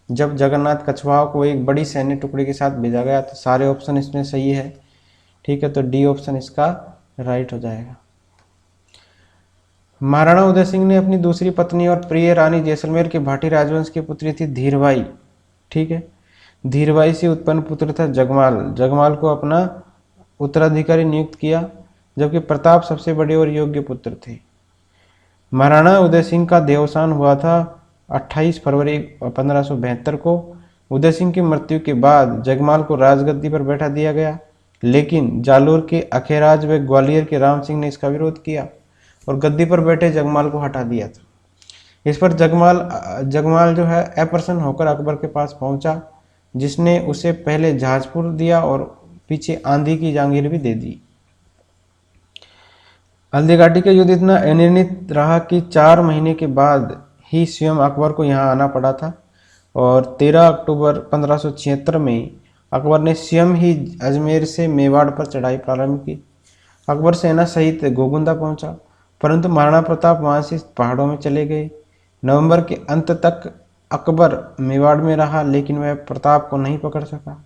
जब जगन्नाथ कछवाहा को एक बड़ी सैन्य टुकड़ी के साथ भेजा गया। तो सारे ऑप्शन इसमें सही है। ठीक है, तो डी ऑप्शन इसका राइट हो जाएगा। महाराणा उदय सिंह ने अपनी दूसरी पत्नी और प्रिय रानी जैसलमेर के भाटी राजवंश की पुत्री थी धीरबाई। ठीक है, धीरबाई से उत्पन्न पुत्र था जगमाल। जगमाल को अपना उत्तराधिकारी नियुक्त किया, जबकि प्रताप सबसे बड़े और योग्य पुत्र थे। महाराणा उदय सिंह का देहावसान हुआ था 28 फरवरी 1572 को। उदय सिंह की मृत्यु के बाद जगमाल को राजगद्दी पर बैठा दिया गया, लेकिन जालोर के अखेराज व ग्वालियर के राम सिंह ने इसका विरोध किया और गद्दी पर बैठे जगमाल को हटा दिया था। इस पर जगमाल जो है अप्रसन्न होकर अकबर के पास पहुंचा, जिसने उसे पहले जहाजपुर दिया और पीछे आंधी की जागीर भी दे दी। हल्दी घाटी का युद्ध इतना अनिर्णित रहा कि 4 महीने के बाद ही स्वयं अकबर को यहाँ आना पड़ा था और 13 अक्टूबर 1576 में अकबर ने स्वयं ही अजमेर से मेवाड़ पर चढ़ाई प्रारंभ की। अकबर सेना सहित गोगुंदा पहुंचा, परंतु महाराणा प्रताप वहां से पहाड़ों में चले गए। नवंबर के अंत तक अकबर मेवाड़ में रहा, लेकिन वह प्रताप को नहीं पकड़ सका।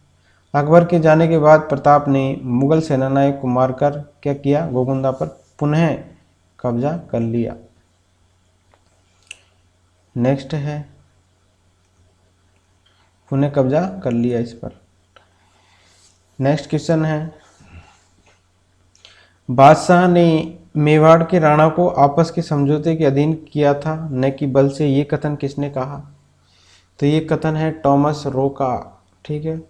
अकबर के जाने के बाद प्रताप ने मुगल सेनानायक को मारकर क्या किया, गोगुंदा पर पुनः कब्जा कर लिया। नेक्स्ट है, पुनः कब्जा कर लिया इस पर। नेक्स्ट क्वेश्चन है, बादशाह ने मेवाड़ के राणा को आपस के समझौते के अधीन किया था, न कि बल से, ये कथन किसने कहा। तो ये कथन है टॉमस रो का। ठीक है,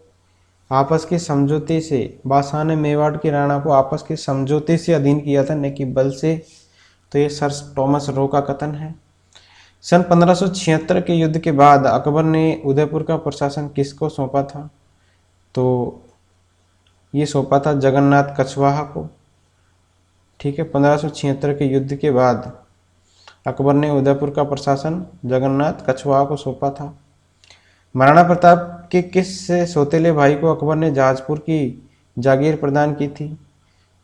आपस के समझौते से, बादशाह ने मेवाड़ के राणा को आपस के समझौते से अधीन किया था, न कि बल से। तो ये सर टॉमस रो का कथन है। सन 1576 के युद्ध के बाद अकबर ने उदयपुर का प्रशासन किसको सौंपा था। तो ये सौंपा था जगन्नाथ कछवाहा को। ठीक है, 1576 के युद्ध के बाद अकबर ने उदयपुर का प्रशासन जगन्नाथ कछवाहा को सौंपा था। महाराणा प्रताप के किस सौतेले भाई को अकबर ने जहाजपुर की जागीर प्रदान की थी।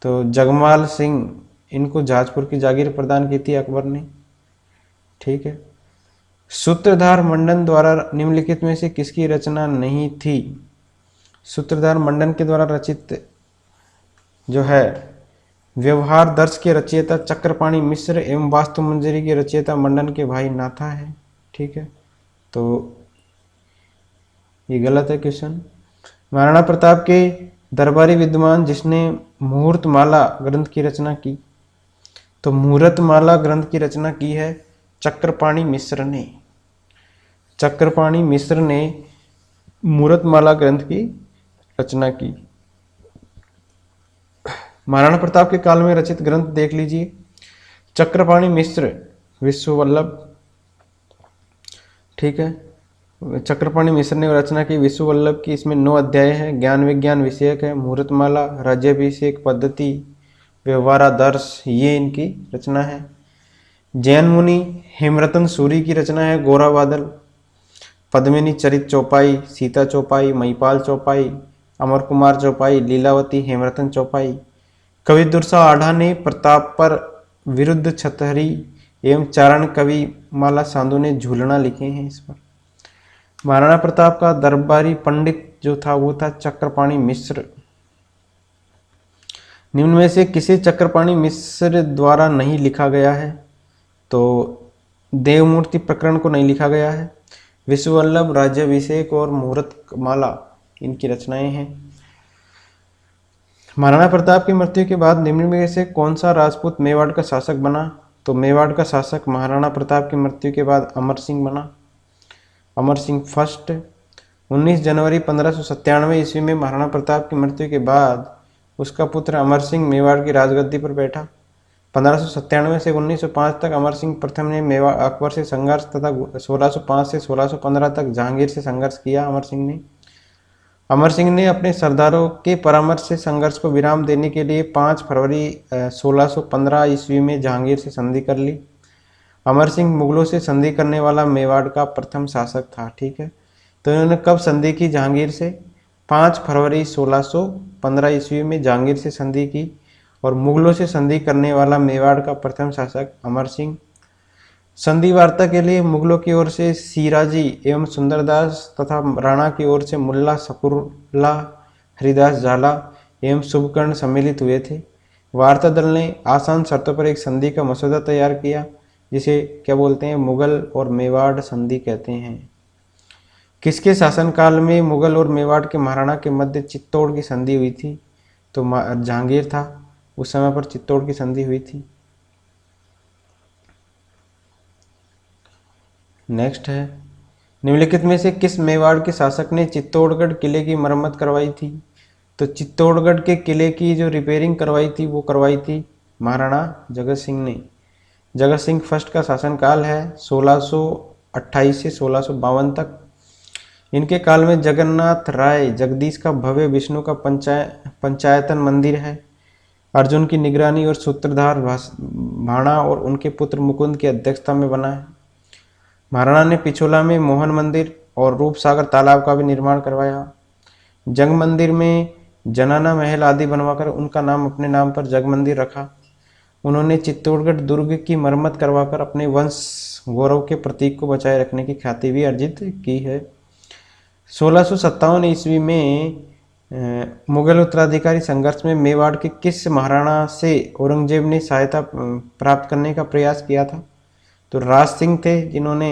तो जगमाल सिंह, इनको जहाजपुर की जागीर प्रदान की थी अकबर ने। ठीक है, सूत्रधार मंडन द्वारा निम्नलिखित में से किसकी रचना नहीं थी। सूत्रधार मंडन के द्वारा रचित जो है व्यवहार दर्श के रचयिता चक्रपाणी मिश्र एवं वास्तु मंजरी के रचयिता मंडन के भाई नाथा है। ठीक है, तो ये गलत है क्वेश्चन। महाराणा प्रताप के दरबारी विद्वान जिसने मुहूर्तमाला ग्रंथ की रचना की। तो मुहूर्तमाला ग्रंथ की रचना की है चक्रपाणी मिश्र ने। चक्रपाणी मिश्र ने मुहूर्तमाला ग्रंथ की रचना की। महाराणा प्रताप के काल में रचित ग्रंथ देख लीजिए, चक्रपाणी मिश्र विश्ववल्लभ। ठीक है, चक्रपाणी मिश्र ने रचना की विश्ववल्लभ की। इसमें 9 अध्याय हैं, ज्ञान विज्ञान विषयक है। मुहूर्तमाला, राज्याभिषेक पद्धति, व्यवहारादर्श, ये इनकी रचना है। जैन मुनि हेमरतन सूरी की रचना है गोरा बादल। पद्मिनी चरित चौपाई, सीता चौपाई, महिपाल चौपाई, अमर कुमार चौपाई, लीलावती, हेमरतन चौपाई। कवि दुर्सा आढ़ा ने प्रताप पर विरुद्ध छतरी एवं चारण कवि माला साधु ने झूलना लिखे हैं इस पर। महाराणा प्रताप का दरबारी पंडित जो था वो था चक्रपाणि मिश्र। निम्न में से किसे चक्रपाणि मिश्र द्वारा नहीं लिखा गया है? तो देवमूर्ति प्रकरण को नहीं लिखा गया है। विश्ववल्लभ, राज्याभिषेक और मुहूर्त माला इनकी रचनाएं हैं। महाराणा प्रताप की मृत्यु के बाद निम्न में से कौन सा राजपूत मेवाड़ का शासक बना? तो मेवाड़ का शासक महाराणा प्रताप की मृत्यु के बाद अमर सिंह बना, अमर सिंह फर्स्ट। 19 जनवरी 1597 ईस्वी में महाराणा प्रताप की मृत्यु के बाद उसका पुत्र अमर सिंह मेवाड़ की राजगद्दी पर बैठा। 1597 से 1905 तक अमर सिंह प्रथम ने मेवाड़ अकबर से संघर्ष तथा 1605 से 1615 तक जहांगीर से संघर्ष किया। अमर सिंह ने अपने सरदारों के परामर्श से संघर्ष को विराम देने के लिए 5 फरवरी 1615 ईस्वी में जहांगीर से संधि कर ली। अमर सिंह मुगलों से संधि करने वाला मेवाड़ का प्रथम शासक था। ठीक है, तो इन्होंने कब संधि की जहांगीर से? 5 फरवरी 1615 ईस्वी में जहांगीर से संधि की और मुगलों से संधि करने वाला मेवाड़ का प्रथम शासक अमर सिंह। संधि वार्ता के लिए मुगलों की ओर से सिराजी एवं सुंदरदास तथा राणा की ओर से मुल्ला सफरुल्ला, हरिदास झाला एवं शुभकर्ण सम्मिलित हुए थे। वार्ता दल ने आसान शर्तों पर एक संधि का मसौदा तैयार किया जिसे क्या बोलते हैं? मुगल और मेवाड़ संधि कहते हैं। किसके शासनकाल में मुगल और मेवाड़ के महाराणा के मध्य चित्तौड़ की संधि हुई थी? तो जहांगीर था उस समय पर चित्तौड़ की संधि हुई थी। नेक्स्ट है, निम्नलिखित में से किस मेवाड़ के शासक ने चित्तौड़गढ़ किले की मरम्मत करवाई थी? तो चित्तौड़गढ़ के किले की जो रिपेयरिंग करवाई थी वो करवाई थी महाराणा जगत सिंह ने। जगत सिंह फर्स्ट का शासनकाल है 1628 से 1652 तक। इनके काल में जगन्नाथ राय जगदीश का भव्य विष्णु का पंचायतन मंदिर है। अर्जुन की निगरानी और सूत्रधार भाणा और उनके पुत्र मुकुंद की अध्यक्षता में बना है। महाराणा ने पिछोला में मोहन मंदिर और रूपसागर तालाब का भी निर्माण करवाया। जंग मंदिर में जनाना महल आदि बनवाकर उनका नाम अपने नाम पर जग मंदिर रखा। उन्होंने चित्तौड़गढ़ दुर्ग की मरम्मत करवाकर अपने वंश गौरव के प्रतीक को बचाए रखने की ख्याति भी अर्जित की है। 1657 ईस्वी में मुगल उत्तराधिकारी संघर्ष में मेवाड़ के किस महाराणा से औरंगजेब ने सहायता प्राप्त करने का प्रयास किया था? तो राज सिंह थे जिन्होंने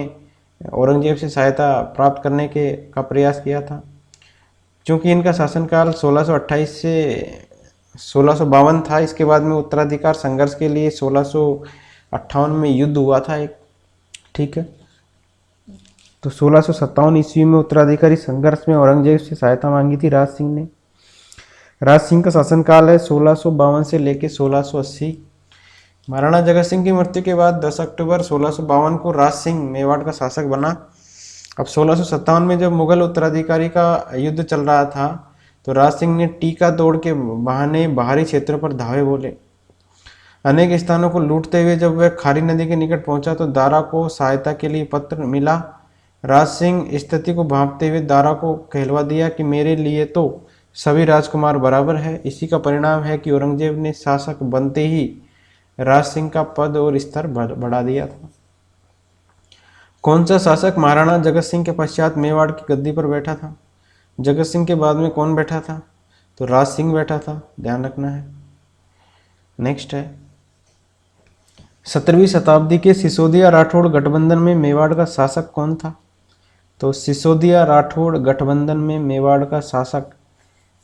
औरंगजेब से सहायता प्राप्त करने का प्रयास किया था। क्योंकि इनका शासनकाल 1628 से 1652 था, इसके बाद में उत्तराधिकार संघर्ष के लिए 1658 में युद्ध हुआ था एक। ठीक है, तो 1657 ईस्वी में उत्तराधिकारी संघर्ष में औरंगजेब से सहायता मांगी थी राज सिंह ने। राज सिंह का शासनकाल है 1652 से लेकर 1680। महाराणा जगत सिंह की मृत्यु के बाद 10 अक्टूबर 1652 को राज सिंह मेवाड़ का शासक बना। अब 1657 में जब मुगल उत्तराधिकारी का युद्ध चल रहा था तो राज सिंह ने टीका दौड़ के बहाने बाहरी क्षेत्रों पर धावे बोले। अनेक स्थानों को लूटते हुए जब वह खारी नदी के निकट पहुंचा तो दारा को सहायता के लिए पत्र मिला। राज सिंह स्थिति को भांपते हुए दारा को कहलवा दिया कि मेरे लिए तो सभी राजकुमार बराबर है। इसी का परिणाम है कि औरंगजेब ने शासक बनते ही राज सिंह का पद और स्तर बढ़ा दिया था। कौन सा शासक महाराणा जगत सिंह के पश्चात मेवाड़ की गद्दी पर बैठा था? जगत सिंह के बाद में कौन बैठा था? तो राज सिंह बैठा था, ध्यान रखना है। नेक्स्ट है, 17वीं शताब्दी के सिसोदिया राठौड़ गठबंधन में मेवाड़ का शासक कौन था? तो सिसोदिया राठौड़ गठबंधन में मेवाड़ का शासक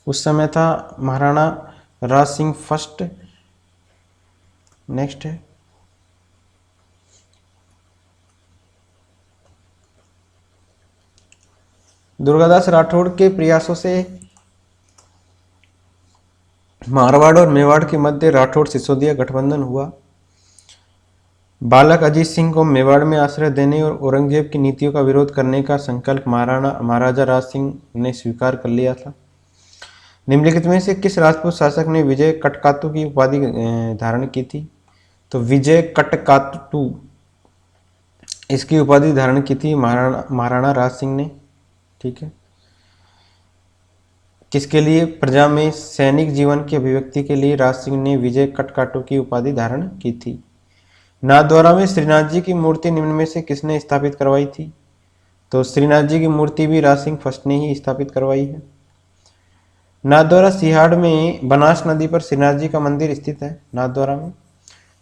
उस समय था महाराणा राज सिंह फर्स्ट। नेक्स्ट है, दुर्गादास राठौड़ के प्रयासों से मारवाड़ और मेवाड़ के मध्य राठौड़ सिसोदिया गठबंधन हुआ। बालक अजीत सिंह को मेवाड़ में आश्रय देने और औरंगजेब की नीतियों का विरोध करने का संकल्प महाराजा राज सिंह ने स्वीकार कर लिया था। निम्नलिखित में से किस राजपूत शासक ने विजय कटकातु की उपाधि धारण की थी? तो विजय कटकातु इसकी उपाधि धारण की थी महाराणा राज सिंह ने। ठीक है, किसके लिए? प्रजा में सैनिक जीवन की अभिव्यक्ति के लिए राज सिंह ने विजय कटकाटो की उपाधि धारण की थी। नाथद्वारा में श्रीनाथ जी की मूर्ति निम्न में से किसने स्थापित करवाई थी? तो श्रीनाथ जी की मूर्ति भी राज सिंह फर्स्ट ने ही स्थापित करवाई है। नाथद्वारा सिहाड़ में बनास नदी पर श्रीनाथ जी का मंदिर स्थित है नाथद्वारा में,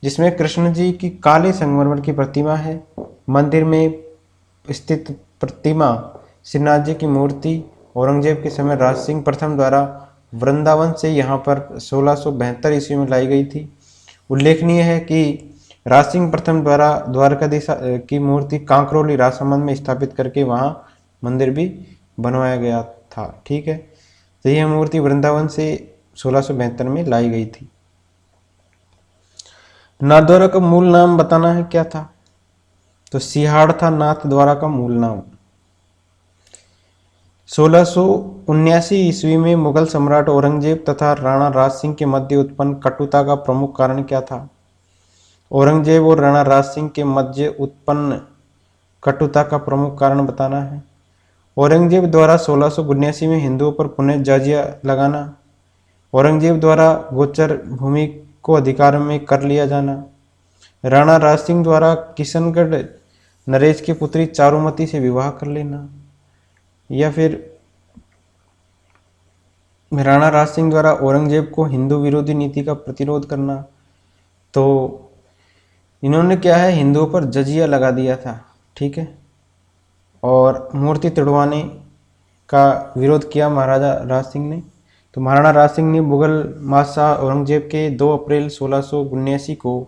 जिसमें कृष्ण जी की काले संगमरमर की प्रतिमा है। मंदिर में स्थित प्रतिमा श्रीनाथ जी की मूर्ति औरंगजेब के समय राज सिंह प्रथम द्वारा वृंदावन से यहाँ पर 1672 ईस्वी में लाई गई थी। उल्लेखनीय है कि राज सिंह प्रथम द्वारा द्वारकाधीश की मूर्ति कांकरोली राजसमंद में स्थापित करके वहाँ मंदिर भी बनवाया गया था। ठीक है, तो यह मूर्ति वृंदावन से 1672 में लाई गई थी। नाथद्वारा का मूल नाम बताना है, क्या था? तो सिहाड़ था नाथद्वारा का मूल नाम। 1679 ईस्वी में मुगल सम्राट औरंगजेब तथा राणा राज सिंह के मध्य उत्पन्न कटुता का प्रमुख कारण क्या था? औरंगजेब और राणा राज सिंह के मध्य उत्पन्न कटुता का प्रमुख कारण बताना है। औरंगजेब द्वारा 1679 में हिंदुओं पर पुनः जजिया लगाना, औरंगजेब द्वारा गोचर भूमि को अधिकार में कर लिया जाना, राणा राज सिंह द्वारा किशनगढ़ नरेश की पुत्री चारुमती से विवाह कर लेना, या फिर राणा राज सिंह द्वारा औरंगजेब को हिंदू विरोधी नीति का प्रतिरोध करना। तो इन्होंने क्या है, हिंदुओं पर जजिया लगा दिया था। ठीक है, और मूर्ति तुड़वाने का विरोध किया महाराजा राज सिंह ने। तो महाराणा राज सिंह ने मुगल बादशाह औरंगजेब के 2 अप्रैल 1679 को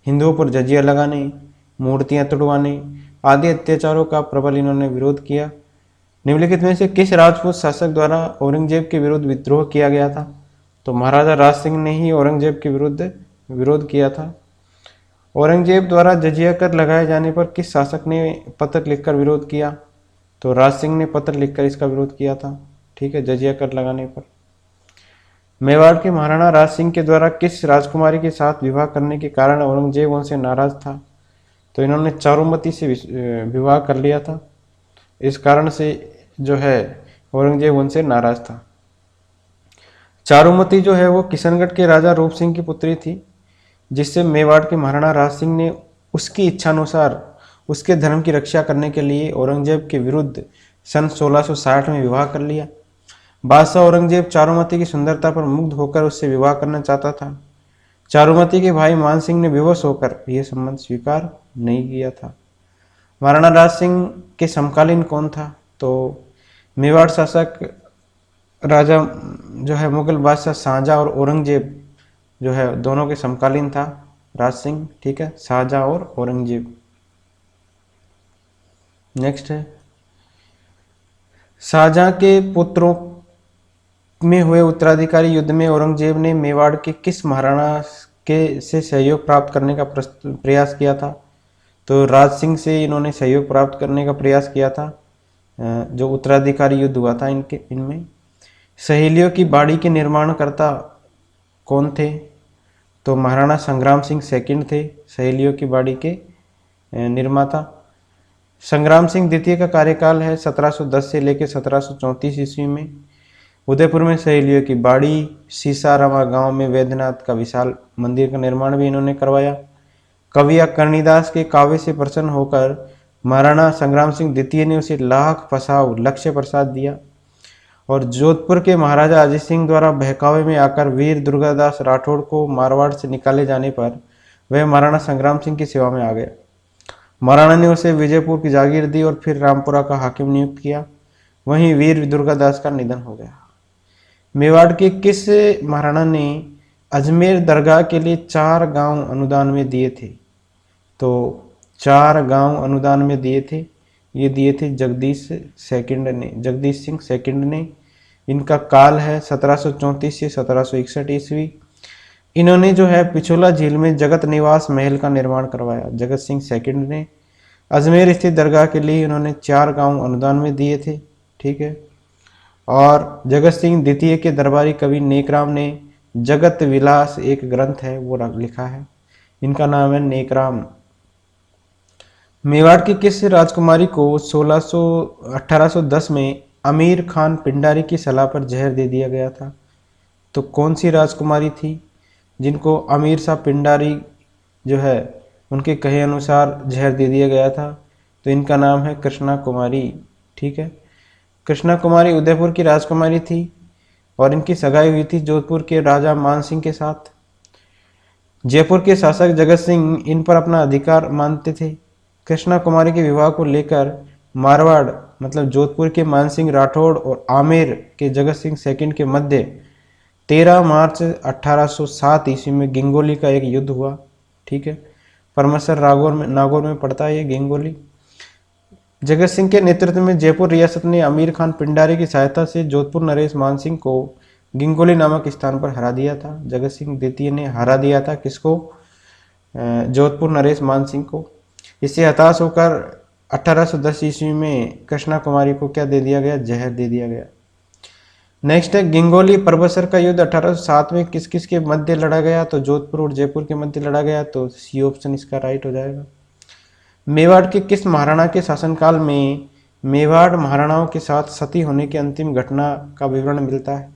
हिंदुओं पर जजिया लगाने, मूर्तियां तुड़वाने आदि अत्याचारों का प्रबल इन्होंने विरोध किया। निम्नलिखित में से किस राजपूत शासक द्वारा औरंगजेब के विरुद्ध विद्रोह किया गया था? तो महाराजा राज सिंह ने ही औरंगजेब के विरुद्ध विरोध किया था। औरंगजेब द्वारा जजिया कर लगाए जाने पर किस शासक ने पत्र लिखकर विरोध किया? तो राज सिंह ने पत्र लिखकर इसका विरोध किया था। ठीक है, जजिया कर लगाने पर। मेवाड़ के महाराणा राज सिंह के द्वारा किस राजकुमारी के साथ विवाह करने के कारण औरंगजेब उनसे नाराज था? तो इन्होंने चारुमती से विवाह कर लिया था। इस कारण से जो है औरंगजेब उनसे नाराज था। चारुमती जो है वो किशनगढ़ के राजा रूप सिंह की पुत्री थी, जिससे मेवाड़ के महाराणा राज सिंह ने उसकी इच्छानुसार उसके धर्म की रक्षा करने के लिए औरंगजेब के विरुद्ध सन 1660 में विवाह कर लिया। बादशाह औरंगजेब चारुमती की सुंदरता पर मुग्ध होकर उससे विवाह करना चाहता था। चारुमती के भाई मान सिंह ने विवश होकर यह संबंध स्वीकार नहीं किया था। महाराणा राज सिंह के समकालीन कौन था? तो मेवाड़ शासक राजा जो है मुगल बादशाह शाहजहां और औरंगजेब जो है दोनों के समकालीन था राज सिंह। ठीक है, शाहजहां और औरंगजेब। नेक्स्ट है, शाहजहां के पुत्रों में हुए उत्तराधिकारी युद्ध में औरंगजेब ने मेवाड़ के किस महाराणा के से सहयोग प्राप्त करने का प्रयास किया था? तो राज सिंह से इन्होंने सहयोग प्राप्त करने का प्रयास किया था। जो उत्तराधिकारी युद्ध हुआ था इनमें सहेलियों की बाड़ी के निर्माणकर्ता कौन थे? तो महाराणा संग्राम सिंह सेकंड थे सहेलियों की बाड़ी के निर्माता। संग्राम सिंह द्वितीय का कार्यकाल है 1710 से लेकर 1734 ईस्वी में। उदयपुर में सहेलियों की बाड़ी, सीसारामा गांव में वैद्यनाथ का विशाल मंदिर का निर्माण भी इन्होंने करवाया। कविया कर्णिदास के काव्य से प्रसन्न होकर महाराणा संग्राम सिंह द्वितीय ने उसे लाख फसाव लक्ष्य प्रसाद दिया। और जोधपुर के महाराजा अजय सिंह द्वारा बहकावे में आकर वीर दुर्गादास राठौड़ को मारवाड़ से निकाले जाने पर वह महाराणा संग्राम सिंह की सेवा में आ गया। महाराणा ने उसे विजयपुर की जागीर दी और फिर रामपुरा का हाकिम नियुक्त किया। वहीं वीर दुर्गादास का निधन हो गया। मेवाड़ के किस महाराणा ने अजमेर दरगाह के लिए 4 गांव अनुदान में दिए थे? तो 4 गांव अनुदान में दिए थे। ये दिए थे जगदीश सिंह सेकंड ने। इनका काल है 1734 से 1761 ईस्वी। इन्होंने जो है पिछोला झील में जगत निवास महल का निर्माण करवाया। जगत सिंह सेकंड ने अजमेर स्थित दरगाह के लिए इन्होंने 4 गांव अनुदान में दिए थे। ठीक है, और जगत सिंह द्वितीय के दरबारी कवि नेकराम ने जगत विलास एक ग्रंथ है वो लिखा है। इनका नाम है नेकराम। मेवाड़ की किस राजकुमारी को 1810 में अमीर खान पिंडारी की सलाह पर जहर दे दिया गया था? तो कौन सी राजकुमारी थी जिनको अमीर शाह पिंडारी जो है उनके कहे अनुसार जहर दे दिया गया था? तो इनका नाम है कृष्णा कुमारी। ठीक है, कृष्णा कुमारी उदयपुर की राजकुमारी थी और इनकी सगाई हुई थी जोधपुर के राजा मान सिंह के साथ। जयपुर के शासक जगत सिंह इन पर अपना अधिकार मानते थे। कृष्णा कुमारी के विवाह को लेकर मारवाड़ मतलब जोधपुर के मानसिंह राठौड़ और आमेर के जगत सिंह सेकंड के मध्य 13 मार्च 1807 ईस्वी में गिंगोली का एक युद्ध हुआ। ठीक है, परमसर नागौर में पड़ता है ये गिंगोली। जगत सिंह के नेतृत्व में जयपुर रियासत ने अमीर खान पिंडारी की सहायता से जोधपुर नरेश मानसिंह को गिंगोली नामक स्थान पर हरा दिया था। जगत सिंह द्वितीय ने हरा दिया था किसको? जोधपुर नरेश मानसिंह को। इससे हताश होकर 1810 ईस्वी में कृष्णा कुमारी को क्या दे दिया गया? जहर दे दिया गया। नेक्स्ट है गिंगोली परबसर का युद्ध 1807 में किस किस के मध्य लड़ा गया? तो जोधपुर और जयपुर के मध्य लड़ा गया। तो सी ऑप्शन इसका राइट हो जाएगा। मेवाड़ के किस महाराणा के शासनकाल में मेवाड़ महाराणाओं के साथ सती होने की अंतिम घटना का विवरण मिलता है?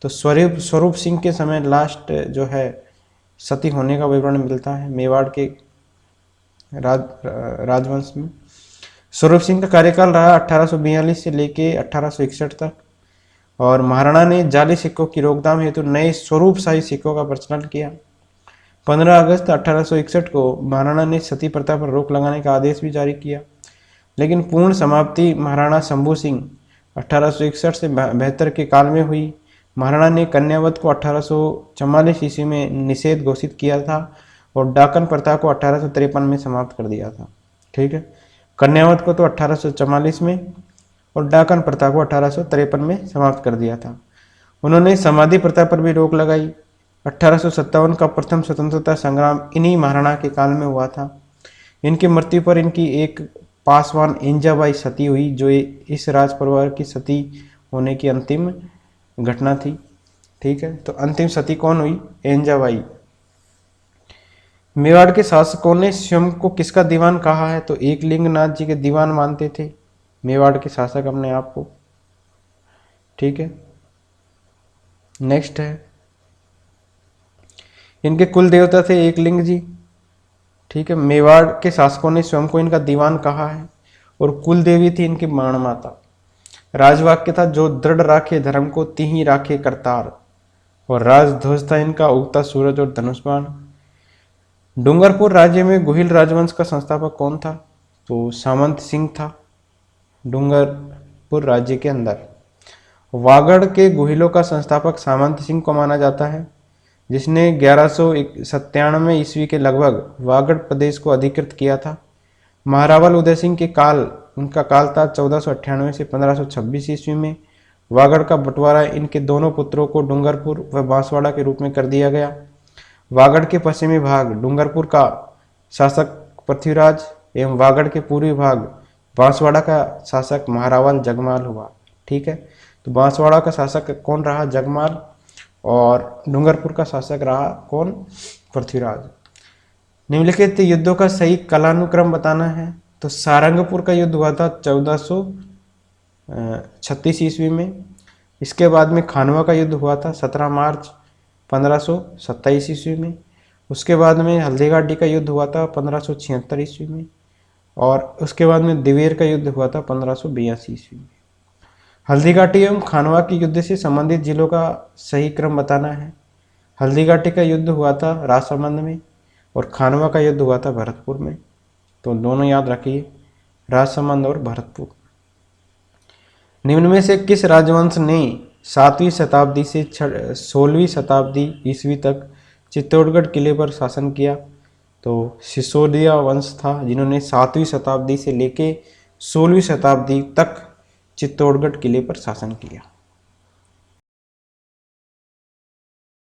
तो स्वरूप सिंह के समय लास्ट जो है सती होने का विवरण मिलता है मेवाड़ के राजवंश में। स्वरूप सिंह का कार्यकाल रहा 1842 से लेके 1861 तक और महाराणा ने जाली सिक्कों की रोकथाम हेतु नए स्वरूपशाही सिक्कों का प्रचलन किया। 15 अगस्त 1861 को महाराणा ने सती प्रथा पर रोक लगाने का आदेश भी जारी किया, लेकिन पूर्ण समाप्ति महाराणा शंभू सिंह 1861 से 72 के काल में हुई। महाराणा ने कन्यावत को 1844 ईस्वी में निषेध घोषित किया था और डाकन प्रथा को 1853 में समाप्त कर दिया था। ठीक है, कन्यावत को तो 1844 में और डाकन प्रथा को 1853 में समाप्त कर दिया था। उन्होंने समाधि प्रथा पर भी रोक लगाई। 1857 का प्रथम स्वतंत्रता संग्राम इन्हीं महाराणा के काल में हुआ था। इनकी मृत्यु पर इनकी एक पासवान एंजाबाई सती हुई जो इस राज परिवार की सती होने की अंतिम घटना थी। ठीक है, तो अंतिम सती कौन हुई? एंजाबाई। मेवाड़ के शासकों ने स्वयं को किसका दीवान कहा है? तो एकलिंगनाथ जी के दीवान मानते थे मेवाड़ के शासक अपने आप को। ठीक है, नेक्स्ट है इनके कुल देवता थे एकलिंग जी। ठीक है, मेवाड़ के शासकों ने स्वयं को इनका दीवान कहा है और कुल देवी थी इनकी माण माता। राजवाक्य था जो दृढ़ राखे धर्म को तिहि राखे करतार और राजध्वज था इनका उगता सूरज और धनुष बाण। डूंगरपुर राज्य में गुहिल राजवंश का संस्थापक कौन था? तो सामंत सिंह था डूंगरपुर राज्य के अंदर। वागड़ के गुहिलों का संस्थापक सामंत सिंह को माना जाता है, जिसने 1197 ईस्वी के लगभग वागड़ प्रदेश को अधिकृत किया था। महारावल उदय सिंह के काल उनका काल था 1498 से 1526 ईस्वी में। वागड़ का बंटवारा इनके दोनों पुत्रों को डूंगरपुर व बांसवाड़ा के रूप में कर दिया गया। वागड़ के पश्चिमी भाग डूंगरपुर का शासक पृथ्वीराज एवं वागड़ के पूर्वी भाग बांसवाड़ा का शासक महारावल जगमाल हुआ। ठीक है, तो बांसवाड़ा का शासक कौन रहा? जगमाल। और डूंगरपुर का शासक रहा कौन? पृथ्वीराज। निम्नलिखित युद्धों का सही कालानुक्रम बताना है। तो सारंगपुर का युद्ध हुआ था 1436 ईस्वी में। इसके बाद में खानवा का युद्ध हुआ था 17 मार्च 1527 ईस्वी में। उसके बाद में हल्दीघाटी का युद्ध हुआ था 1576 ईस्वी में और उसके बाद में दिवेर का युद्ध हुआ था 1582 ईस्वी में। हल्दीघाटी एवं खानवा के युद्ध से संबंधित जिलों का सही क्रम बताना है। हल्दीघाटी का युद्ध हुआ था राजसमंद में और खानवा का युद्ध हुआ था भरतपुर में। तो दोनों याद रखिए, राजसमंद और भरतपुर। निम्न में से किस राजवंश ने 7वीं शताब्दी से 16वीं शताब्दी ईस्वी तक चित्तौड़गढ़ किले पर शासन किया? तो सिसोदिया वंश था जिन्होंने 7वीं शताब्दी से लेके 16वीं शताब्दी तक चित्तौड़गढ़ किले पर शासन किया।